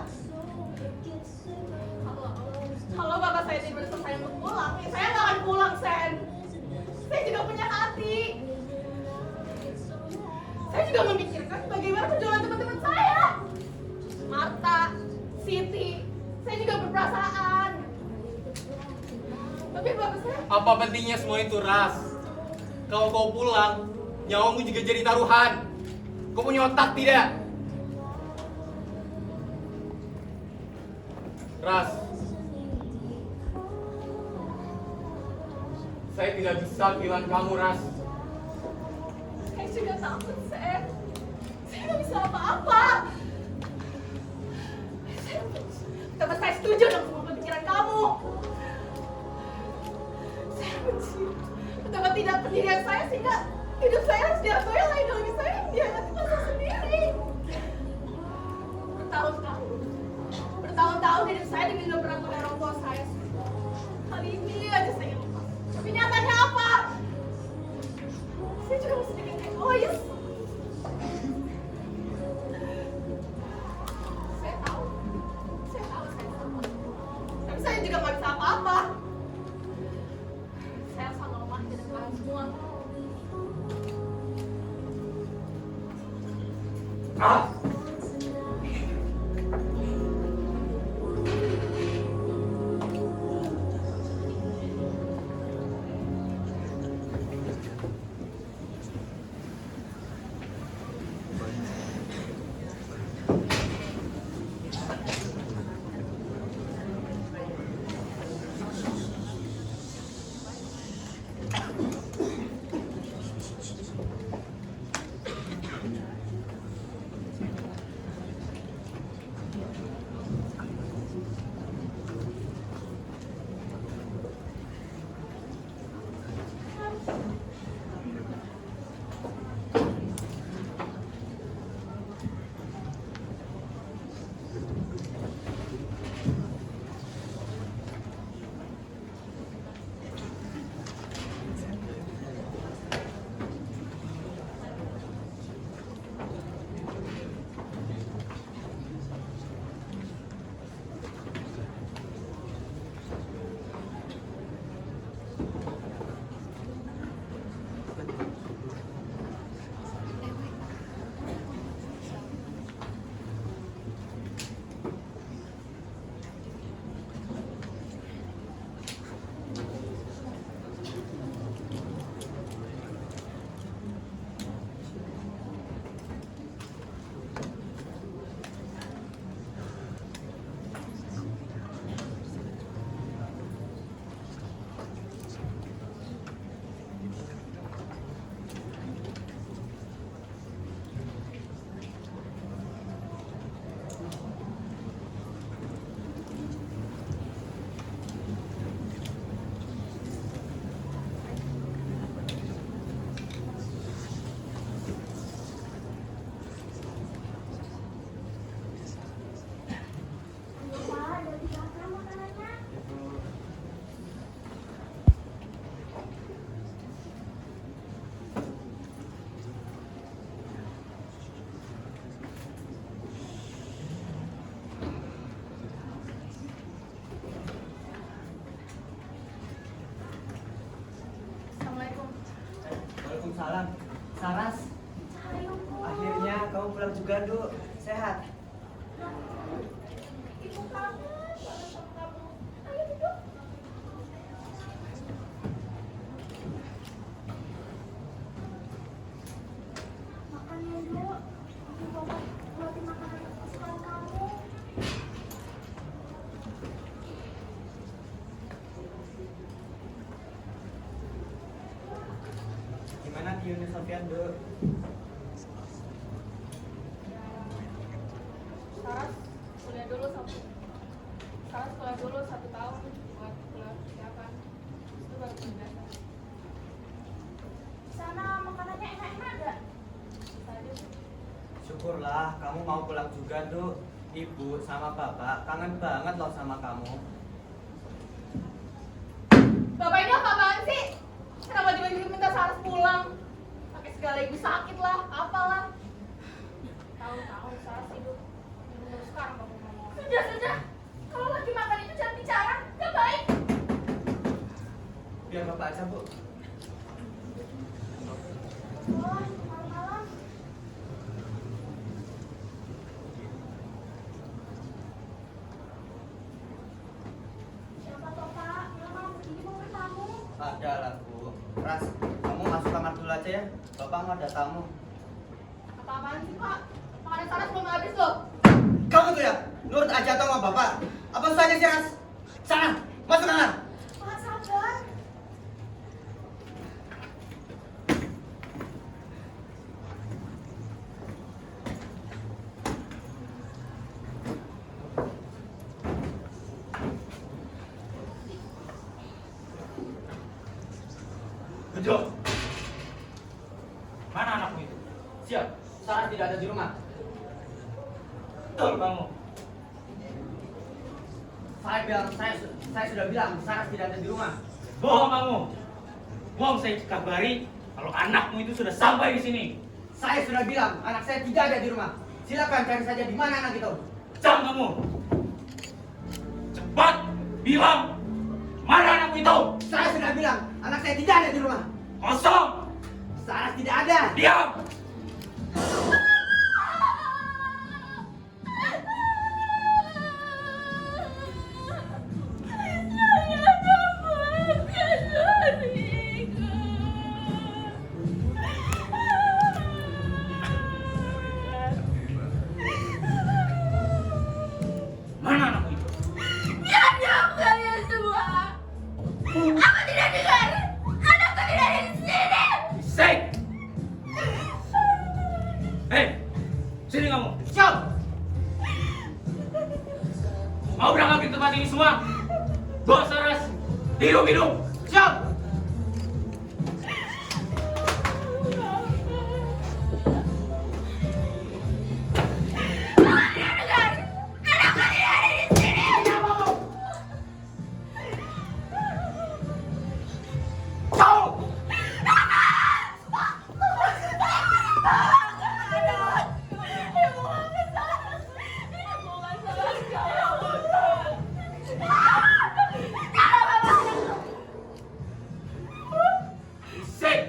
Kalau bapak saya tidak selesai untuk pulang, ya saya nggak akan pulang, Sen. Saya juga punya hati. Saya juga memikirkan bagaimana perjuangan teman-teman saya. Marta, Siti, saya juga berperasaan. Tapi bapak saya... Apa pentingnya semua itu, Ras? Kalau kau pulang, nyawamu juga jadi taruhan. Kau punya otak tidak? Ras, saya tidak bisa kehilangan kamu, Ras. Saya juga takut, Sen. Saya nggak bisa apa-apa. Tapi saya setuju dengan semua pemikiran kamu. Saya benci betapa tidak pendirian saya sehingga hidup saya harus diatur oleh ideologi saya yang dihianati masa sendiri. Bertahun-tahun hidup saya diminum peran oleh orang tua saya. Kali ini aja saya lepas. Tapi nyatanya apa? Saya juga sedikit egois. Saya tahu saya salah. Tapi saya juga nggak bisa apa-apa. Saya sangat lemah di depan kalian semua. Waalaikumsalam. Saras, akhirnya kamu pulang juga, Duk. Sehat? Ibu kangen banget Dok. Saras kuliah dulu satu tahun buat kuliah persiapan. Itu baru biasa. Di sana makanannya enak-enak gak? Bisa aja sih. Syukurlah kamu mau pulang juga, Dok. Ibu sama bapak kangen banget loh sama kamu. Bapak ini apa-apaan sih? Kenapa tiba-tiba minta Saras pulang? Pakai segala ibu sakit lah, apalah. Tahu-tahu Saras hidup baru sekarang bapak ngomong. Sudah. Kalau lagi makan itu jangan bicara, gak baik. Biar bapak aja, Bu. Oh, malam-malam. Siapa toh Pak? Malam begini mau ke tamu. Ada lah, Bu. Ras, kamu masuk kamar dulu aja ya. Bapak mau ada tamu. Apa-apaan sih Pak? Makanan Saras belum habis loh. Kamu tuh ya, nurut aja atau sama bapak? Apa susahnya sih, Ras? Sana, masuk kamar. Pak, sabar. Bejo, mana anakmu itu? Siap, Saras tidak ada di rumah. Betul kamu. Saya sudah bilang Saras tidak ada di rumah. Bohong kamu. Bohong, saya kabari kalau anakmu itu sudah sampai di sini. Saya sudah bilang anak saya tidak ada di rumah. Silakan cari saja di mana anak itu. Jam kamu. Cepat bilang mana anakmu itu? Saya sudah bilang anak saya tidak ada di rumah. Kosong. Saras tidak ada. Diam. Mana anakmu itu? Diam kalian semua. Aku tidak dengar. Anakku tidak ada di sini. Bisik. Hei, sini kamu. Siap. Mau berangkat di tempat ini semua? Bos Saras, hidup. Siap. Bisik.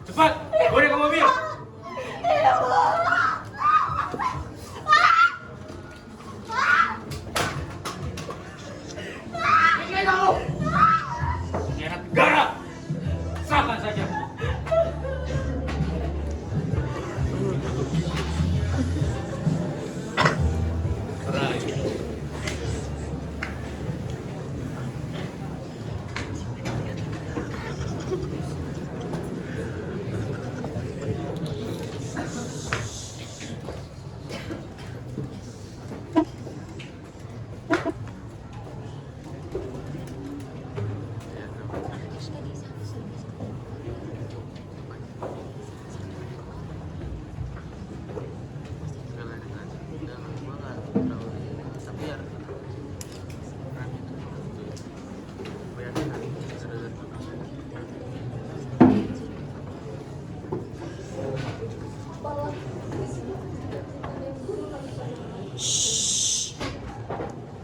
Cepat, goreng ke mobil. Ini kamu. Pengkhianat negara. Serahkan saja.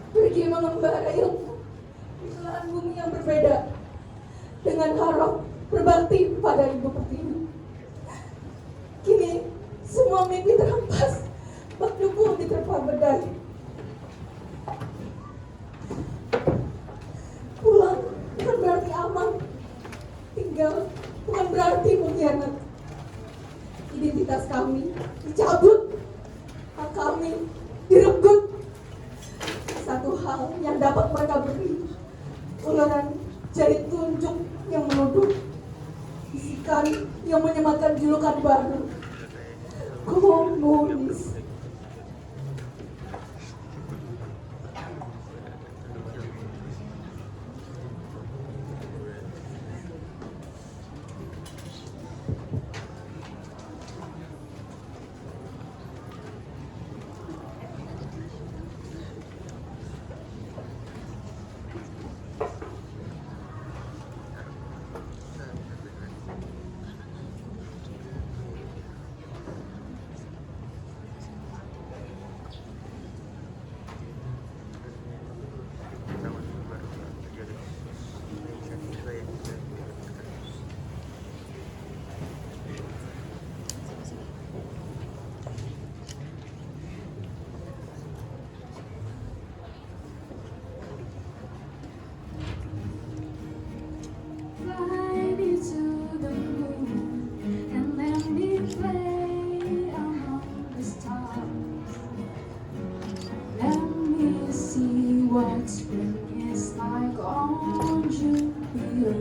Pergi mengembara ilmu di belahan bumi yang berbeda dengan harap berbakti pada Ibu Pertiwi. Kini semua mimpi terampas, bak dukung diterpa badai. Pulang bukan berarti aman, tinggal bukan berarti mengkhianat. Identitas kami dicabut, hak kami direnggut. satu hal yang dapat mereka beri. Uleran jari telunjuk yang menuduh, bisikan yang menyematkan julukan baru, komunis. Fly me to the moon and let me play among the stars. Let me see what spring is like on Jupiter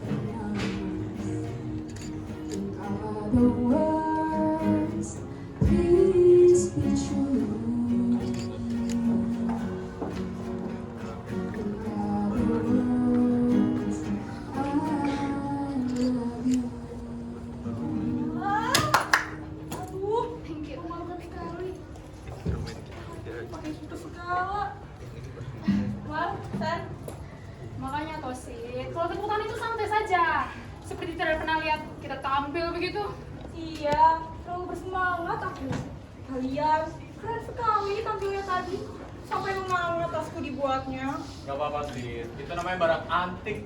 and Mars. In other words, please be true. In other words, I love you. Aduh, Thank you. malu sekali. Pakai susu segala. Mal, San. Makanya Tosit, kalau tepuk tangan itu santai saja. Seperti tidak pernah lihat kita tampil begitu. Iya, terlalu bersemangat aku. Kalian keren sekali tampilnya tadi. Sampai mengangat tasku dibuatnya. Gak apa-apa sih, itu namanya barang antik.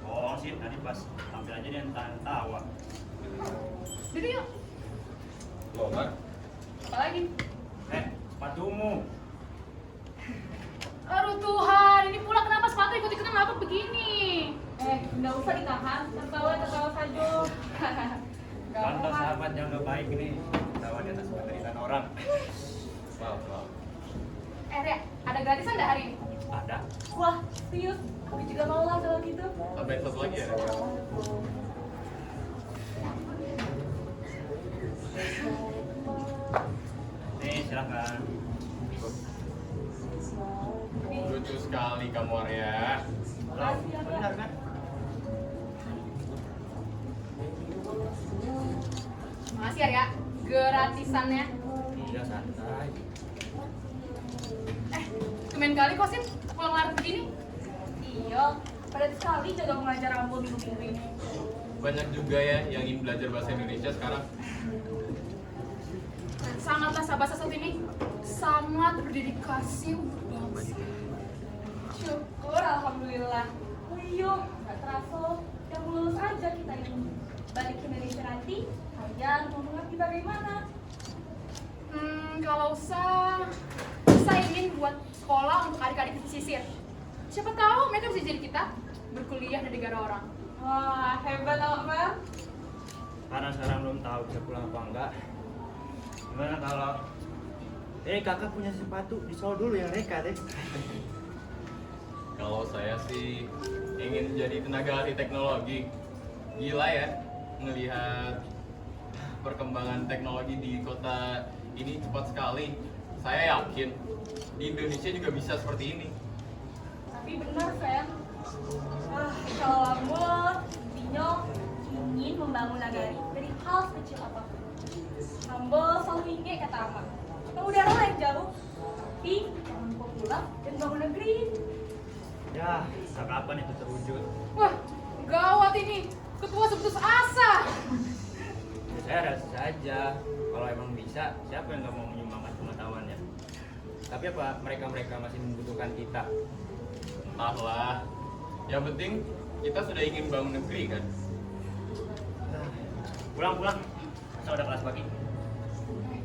Oh sih, tadi pas tampil aja dia tawa. Jadi yuk, Loh, Mar? apa lagi? Sepatumu. Aduh Tuhan, ini pula kenapa sepatu ikut-ikutan lapuk begini? Nggak usah ditahan. Tertawa saja. Contoh sahabat yang gak baik nih, tawa di atas penderitaan orang. Maaf, maaf. Rek, ada gratisan nggak hari ini? Ada. Wah, serius. Aku juga mau lah kalau gitu. Tambahin satu lagi ya, Rek? Nih, silakan. Lucu sekali kamu, Arya. Makasih ya, Kak. Benar kan? Makasih ya, gratisannya. Iya, santai. Kemen kali kok sih pulang larut begini. Iya, padat sekali jaga mengajar Ambo minggu-minggu ini. Banyak juga ya yang ingin belajar bahasa Indonesia sekarang. Dan sangatlah sahabat satu ini sangat berdedikasi untuk bangsa. Syukur, alhamdulillah. Oh iya, nggak terasa. Udah lulus aja kita ini. Balik ke Indonesia nanti, kalian mau mengerti bagaimana? Kalau saya ingin buat sekolah untuk adik-adik di pesisir. Siapa tahu mereka bisa jadi kita berkuliah di negara orang. Wah, hebat awak, Mel. Karena sekarang belum tahu bisa pulang apa enggak. Gimana kalau kakak punya sepatu di Solo dulu yang nekat deh. Kalau saya sih ingin jadi tenaga ahli teknologi. Gila ya, melihat perkembangan teknologi di kota ini cepat sekali. Saya yakin di Indonesia juga bisa seperti ini. Tapi benar, Sam. Kalau Ambo, Dino ingin membangun nagari dari hal kecil apapun. Ambo selalu ingin kata Ama. Udara lah yang jauh, tapi jangan lupa pulang dan bangun negeri. Ya, kapan itu terwujud? Wah, gawat ini. Ketua seputus asa. Ya, saya rasa saja kalau emang bisa, siapa yang nggak mau menyumbangkan pengetahuannya? Tapi apa mereka masih membutuhkan kita? Entahlah. Yang penting kita sudah ingin bangun negeri kan. Pulang. Masa udah kelas pagi?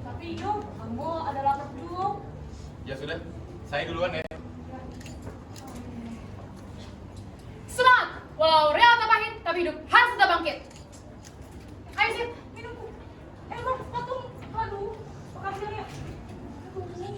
Tapi yuk, Ambo ada lapar dulu. Ya sudah, saya duluan ya. Semangat! Walau real tak pahit, tapi hidup harus tetap bangkit. Ayo Sid, Minumku. Emang sepatu. Aduh, makasih ya. Aduh.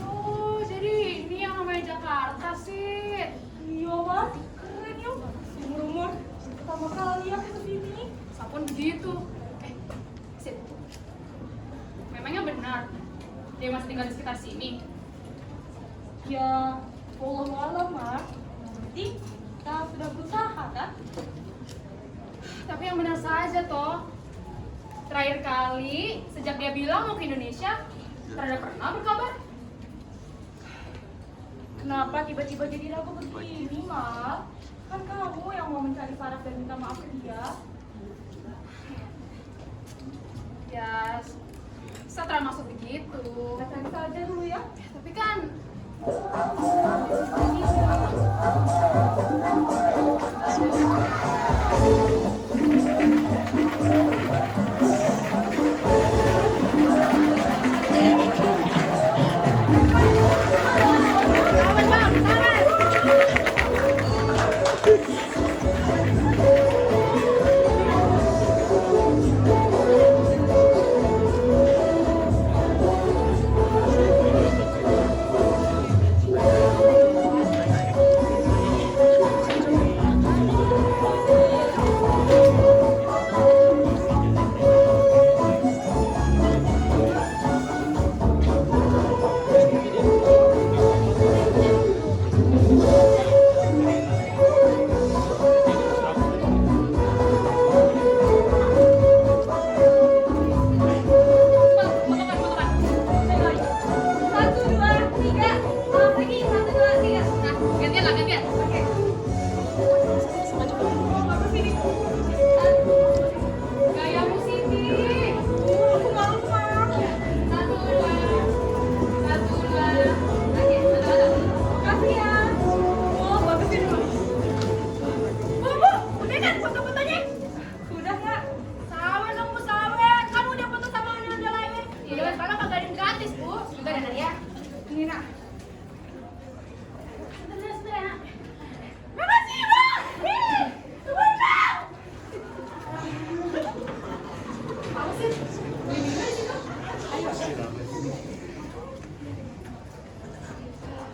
Oh, jadi ini yang namanya Jakarta sih. Iya, Mak. Keren yuk. Umur-umur pertama kali aku kesini. Sapun begitu. Sit. Memangnya benar dia masih tinggal di sekitar sini? Ya, wallahualam, Mak. Yang penting kita sudah berusaha, kan? Tapi yang benar saja toh. Terakhir kali sejak dia bilang mau ke Indonesia, tidak pernah berkabar. Kenapa tiba-tiba jadi ragu begini, Mak? Kan kamu yang mau mencari Farah dan minta maaf ke dia. Ya, saya tidak maksud begitu. Kita cari saja dulu ya. Tapi kan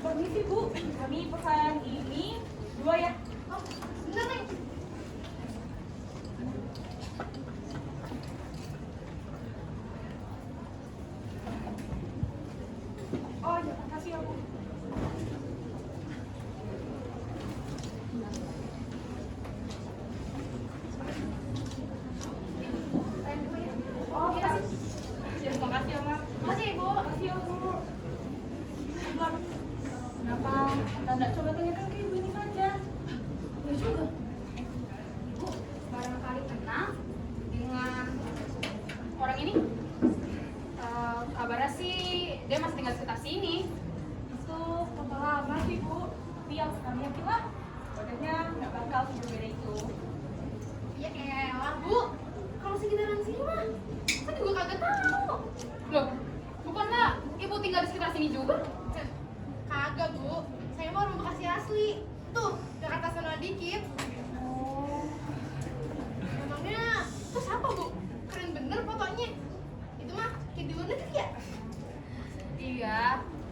Permisi Bu, kami pesan ini 2 ya. oh, sebentar nih. Oh iya, makasih ya Bu. Oh, makasih. Ya, makasih ya, Mak. Makasih, Ibu. Makasih ya Bu. Kenapa Anda nggak coba tanyakan ke ibu ini saja? Ya juga. Ibu, barangkali kenal dengan orang ini? Kabarnya sih dia masih tinggal sekitar sini. Itu berapa lama sih Bu? Tapi yang kami yakin lah, badannya nggak bakal berbeda itu. Ya elah, Bu. Kalau sekitaran sini mah, saya juga kagak tahu. Loh, bukannya Ibu tinggal di sekitar sini juga? Kagak, Bu. Saya mau orang Bekasi asli. Tuh, Jakarta dikit. Oh. Emangnya terus apa, Bu? Keren bener fotonya. Itu mah kayak di luar negeri ya? Iya,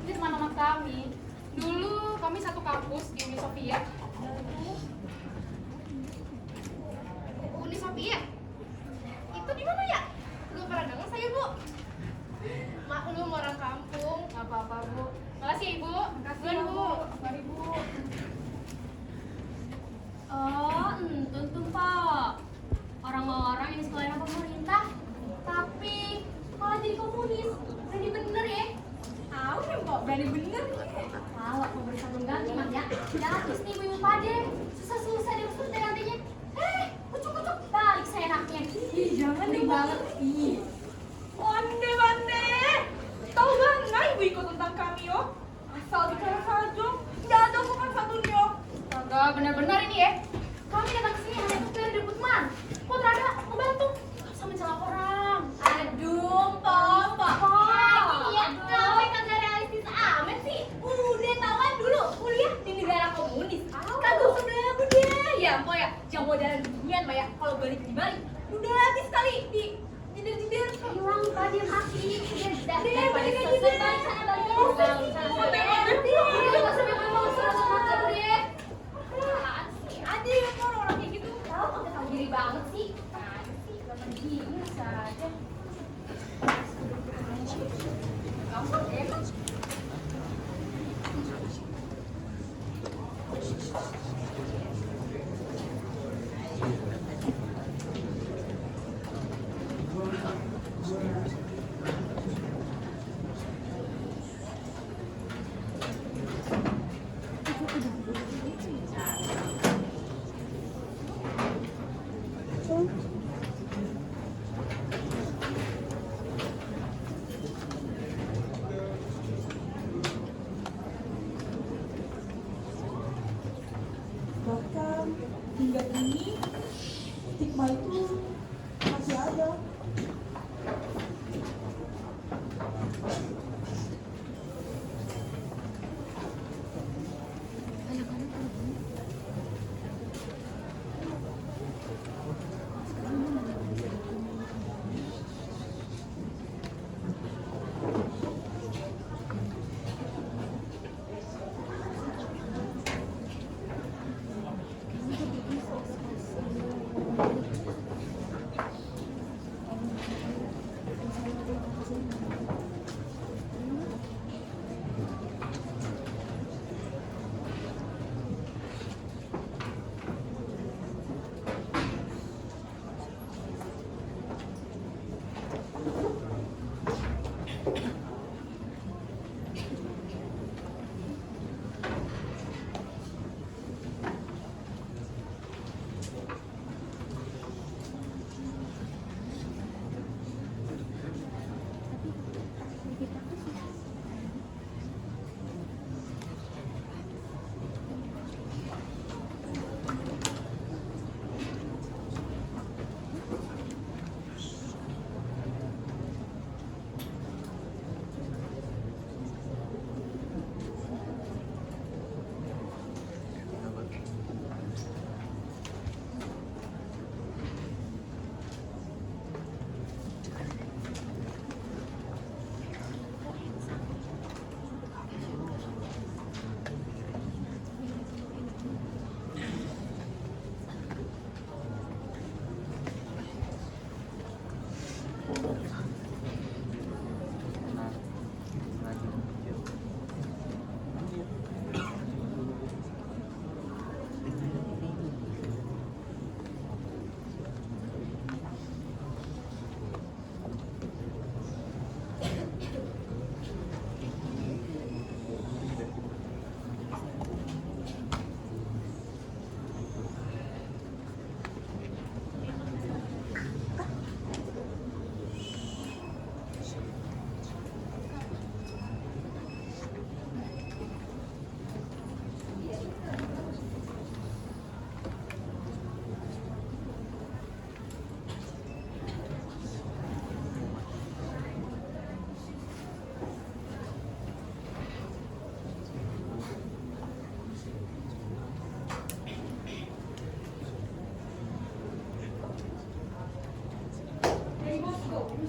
ini teman-teman kami. Dulu kami satu kampus di Uni Soviet. Uni Soviet? Itu di mana ya? Belum pernah dengar saya, Bu. Maklum orang kampung. Nggak apa-apa, Bu. Makasih ya, Ibu. Makasih Duluan, ya, Bu. Mari, Bu. Oh, tuh Pak. Orang-orang yang sekolahin pemerintah, tapi malah jadi komunis. Berani bener ya? Tahu nih kok, berani bener. Kalau pemerintah belum ganti, Mas ya. Gratis nih ibu pade. Susah-susah deh maksudnya nantinya. Kucuk-kucuk balik seenaknya. Ih, jangan deh banget. Ih. Bande. Tahu banget ibu ikut tentang kami, yo. Asal bicara saja. Nggak ada sopan santunnya. Kagak benar-benar ini ya. Kami datang ke sini hanya untuk pengen ribut man. Kok terada membantu? Sama mencela orang. Aduh, Papa. Ini ya, kamu kagak realistis amat sih. Udah tahuan dulu kuliah di negara komunis. Kagak sebenarnya udah. Ya, Mbak ya, jangan mau jalan beginian, Mbak ya. Kalau balik di Bali, udah habis kali di jider-jider. Hilang tadi mati. Udah, daripada selesai balik sana balik. Sampai nanti. Udah, sampai ngomong serasa deh. Apaan sih? Ada yang orang kayak gitu. Tahu diri banget sih. Apaan sih? Gampang gini saja. Gampang emang. Bahkan hingga kini stigma itu masih ada.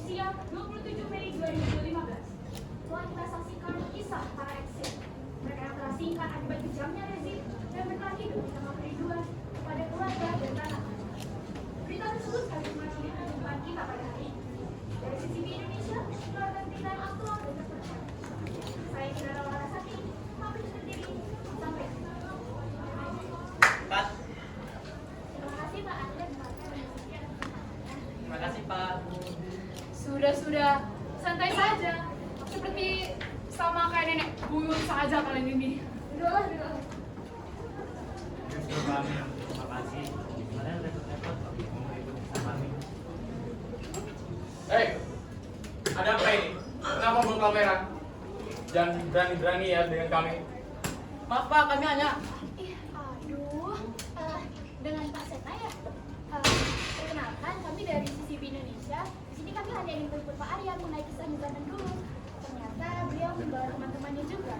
Indonesia 27 Mei 2015 telah kita saksikan kisah para eksil. Mereka yang telah singkat akibat kejamnya rezim dan bertahan hidup di tengah kerinduan kepada keluarga dan tanah. Berita tersebut kami mengakhiri perjumpaan kita pada hari ini. Dari CCTV Indonesia, keluarga berita yang aktual dan terpercaya. Saya Kinara Larasati, pamit undur diri. Sampai jumpa. Pak, Terima kasih Pak Andre. terima kasih Pak. Sudah, santai saja. Seperti sama kayak nenek buyut saja kalian ini. Udahlah. Justru kami yang terima kasih. Kalian repot-repot mau ikut bersama kami. Hei, ada apa ini? Kenapa bawa kamera? Jangan berani-berani ya dengan kami. Maaf Pak, kami hanya Aduh, dengan Pak Seta ya. Perkenalkan, kami dari CCTV Indonesia. Di sini kami hanya ingin meliput Pak Arya mengenai kisah Newton dulu. Ternyata beliau membawa teman-temannya juga.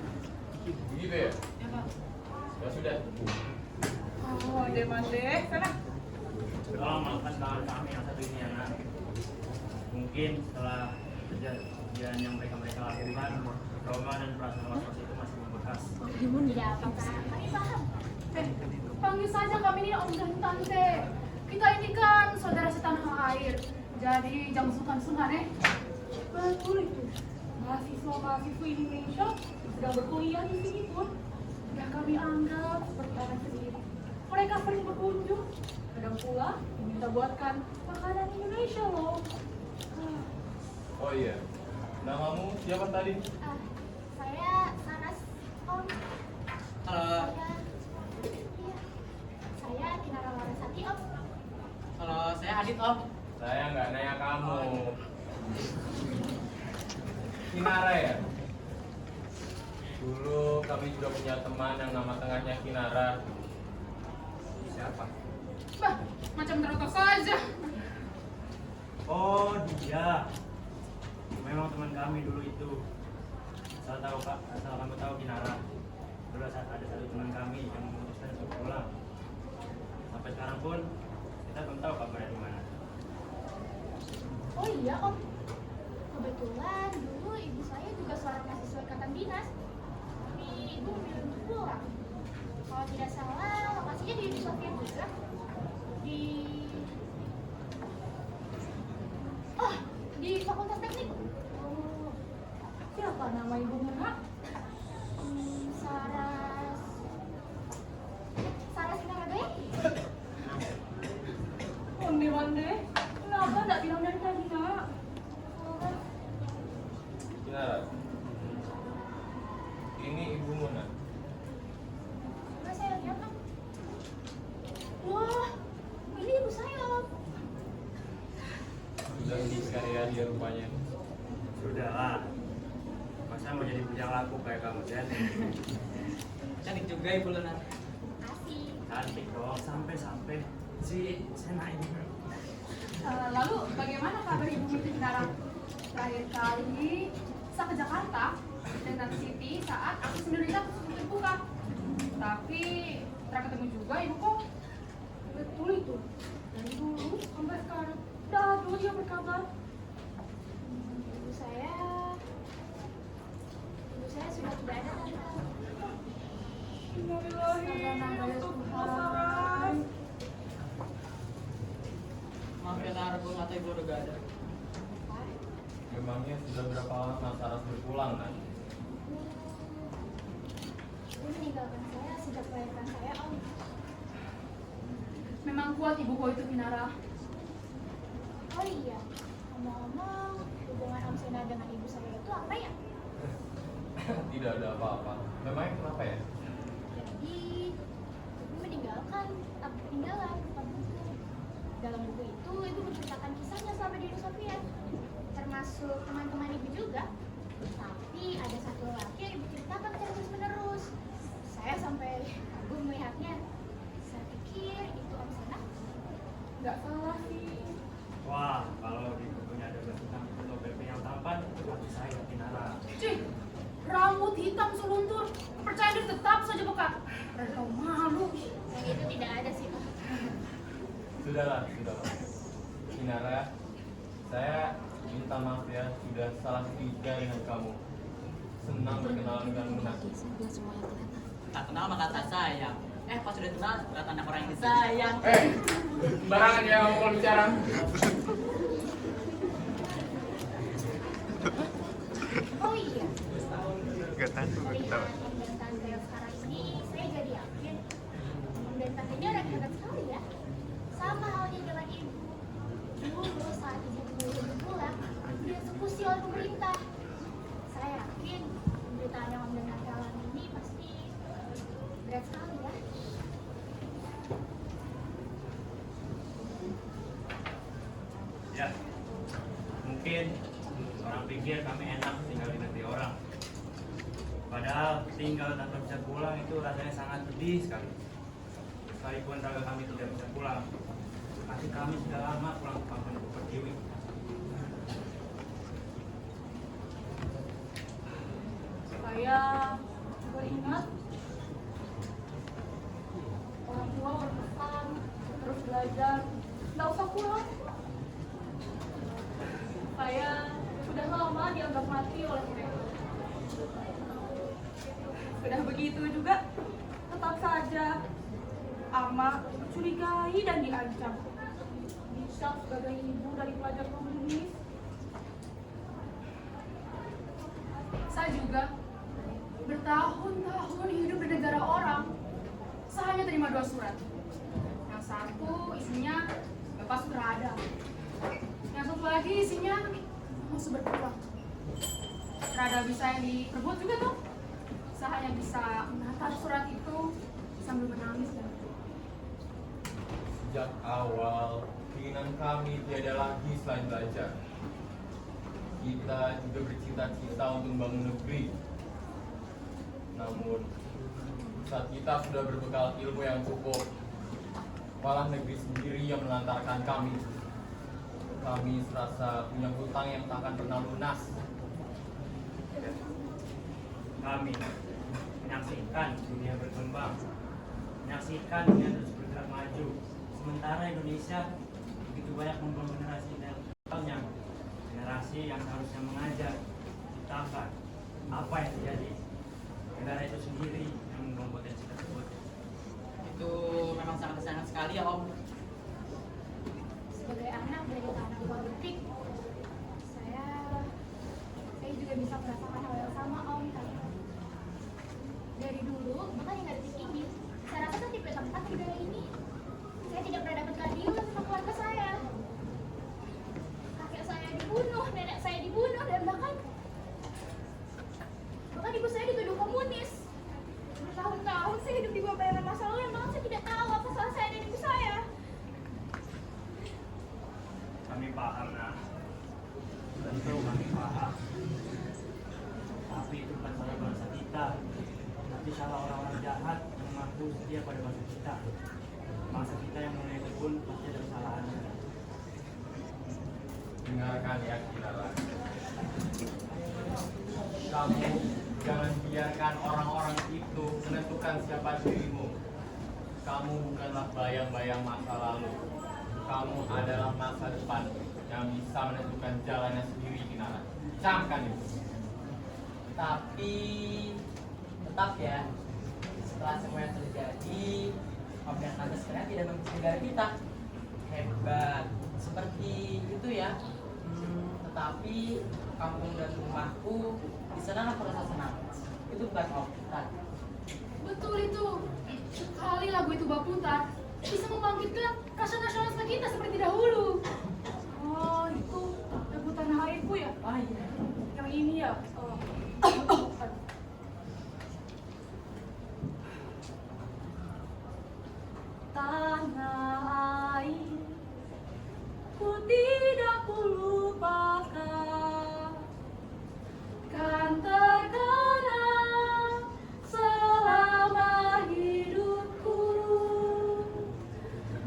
Begitu ya? Ya Pak. Ya sudah. Oh, deh, sana. Tolong maafkan tangan kami yang satu ini ya nak. Mungkin setelah kejadian yang mereka lakukan, trauma dan perasaan was-was itu masih membekas. Ya, Pak, kami paham. Panggil saja kami ini om dan tante. Kita ini kan saudara setanah air. Jadi jangan sungkan-sungkan. Betul itu. Mahasiswa-mahasiswa Indonesia sedang berkuliah di sini pun sudah kami anggap seperti anak sendiri. Mereka sering berkunjung. Kadang pula diminta buatkan makanan Indonesia loh. Oh iya. Namamu siapa tadi? Saya Sanas Om. Halo, Iya. Saya Kinara Larasati Om. halo, saya Adit Om. Saya nggak nanya kamu. Kinara ya? Dulu kami juga punya teman yang nama tengahnya Kinara. Siapa? Bah, macam terotos saja. Oh dia, memang teman kami dulu itu. Asal kamu tahu Kinara. Dulu ada satu teman kami yang memutuskan untuk pulang. Sampai sekarang pun kita belum tahu kabarnya di mana. Oh iya Om. Kebetulan dulu ibu saya juga seorang mahasiswa ikatan dinas. Tapi ibu memilih untuk pulang. Kalau tidak salah, lokasinya di Uni Soviet juga. Di Fakultas Teknik. Oh, siapa nama ibumu nak? Saras Kinaragaya. Onde-onde, kenapa nggak bilang dari tadi nak? Kinara. Ini ibumu nak. Coba saya lihat Om. Wah, ini ibu saya Om. Sudah menikah ya dia rupanya. Sudahlah, masa mau jadi bujang laku kayak kamu kan? Cantik juga Ibu Lena. Asik. Cantik dong, sampai si Sena ini. Lalu bagaimana kabar ibu itu sekarang? Terakhir kali saya ke Jakarta dengan Siti saat aku sendirian terbuka. Tapi tak ketemu juga ibu kok. Betul itu. Dari dulu sampai sekarang tidak ada dia berkabar. Ibu saya sudah tidak ada Tante. Innalillahi. Maaf ya Nara, Bu, atau Ibu udah gak ada. Memangnya sudah berapa lama Saras berpulang kan? Ibu meninggalkan saya sejak melahirkan saya Om. Memang kuat ibu kau itu Kinara. Oh iya, ngomong-ngomong, hubungan Om Sena dengan ibu saya itu apa ya? Tidak ada apa-apa. Memangnya kenapa ya? Jadi, ibu meninggalkan buku. Dalam buku itu, ibu menceritakan kisahnya selama di Uni Soviet, termasuk teman-teman ibu juga. Tapi ada satu laki yang ibu ceritakan secara terus-menerus. Saya sampai kagum melihatnya. Saya pikir itu Om Sena. Nggak salah sih. Wah, kalau di bukunya ada tentang foto PP yang tampan, itu pasti saya Kinara. Cih, rambut hitam seluntur. Percaya diri tetap saja pekat. Rasa malu. Yang itu tidak ada sih Om. Sudahlah. Kinara, Saya minta maaf ya, sudah salah tiga dengan kamu. Senang berkenalan denganmu, Nas. Tak kenal maka tak sayang. Pas sudah kenal kelihatan anak orang yang disayang. Sembarangan ya kalau bicara. Oh iya. Melihat om dan tante yang sekarang ini, saya jadi yakin om dan tantenya orang hebat sekali ya. Sama halnya dengan ibu. Dulu saat ibu belum pulang, dieksekusi oleh pemerintah. Saya yakin pemberitaan yang om dan tante alami ini pasti berat sekali ya. Ya, mungkin orang pikir kami enak tinggal di negeri orang. Padahal tinggal tanpa bisa pulang itu rasanya sangat pedih sekali. Sekalipun raga kami tidak bisa pulang, hati kami sudah lama pulang ke kampung Ibu Pertiwi. Saya juga ingat orang tua berpesan terus belajar, nggak usah pulang. Saya sudah lama dianggap mati oleh mereka. Sudah begitu juga, tetap saja Ama dicurigai dan diancam. Dicap sebagai ibu dari pelajar komunis. Saya juga bertahun-tahun hidup di negara orang. Saya hanya terima 2 surat. Yang satu isinya Bapak Sutrada. Yang satu lagi isinya musuh berpulang. Terhadap bisa yang direbut juga tuh. Saya hanya bisa menatap surat itu sambil menangis dan Sejak awal, keinginan kami tiada lagi selain belajar. Kita juga bercita-cita untuk membangun negeri. Namun, saat kita sudah berbekal ilmu yang cukup, malah negeri sendiri yang melantarkan kami. Kami serasa punya hutang yang tak akan pernah lunas. Kami menyaksikan dunia berkembang, menyaksikan dunia terus bergerak maju. Sementara Indonesia begitu banyak membuang generasi yang generasi yang seharusnya mengajar, menciptakan apa yang terjadi. Negara itu sendiri yang membuang potensi tersebut. Itu memang sangat disayangkan sekali ya Om. Sebagai anak dari tanah politik, saya juga bisa merasakan hal yang sama Om. Dari dulu, bahkan hingga detik ini, saya rasa saya tidak tempat di negara ini. Saya tidak pernah dapat keadilan sama keluarga saya. Kakek saya dibunuh, nenek saya dibunuh, dan bahkan ibu saya dituduh komunis. Bertahun-tahun saya hidup di bawah bayangan masa lalu yang bahkan saya tidak tahu apa salah saya dan ibu saya. Kami paham, nah. Tentu kami paham. Tapi itu bukan salah bangsa kita. Nanti salah orang-orang jahat yang mengaku setia pada bangsa kita. Bangsa kita yang mulai kebun pasti ada kesalahannya. Dengarkan ya, Kinara. Kamu jangan biarkan orang-orang itu menentukan siapa dirimu. Kamu bukanlah bayang-bayang masa lalu. Kamu adalah masa depan yang bisa menentukan jalannya sendiri, Kinara. Camkan itu. Tapi tetap ya, setelah semua yang terjadi, Om dan Tante sekarang tidak membenci negara kita. Hebat, seperti itu ya. Tetapi kampung dan rumahku di sana aku rasa senang. Itu bukan Om. betul itu. Sekali lagu itu berputar, bisa membangkitkan rasa nasionalisme kita seperti dahulu. Oh, itu lagu tanah airku ya? Ah iya. Yang ini ya? Tanah air, ku tidak kulupakan, kan terkenang selama hidupku.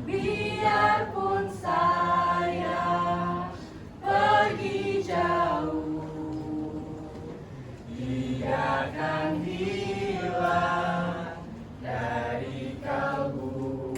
Biarpun saya pergi jauh, dia akan hilang dari kalbu.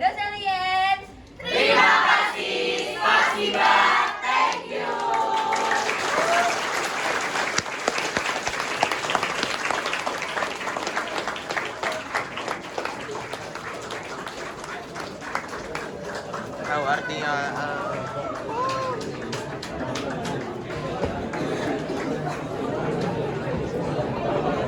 Dadah sekalian. Terima kasih, spasiba, thank you. Tahu artinya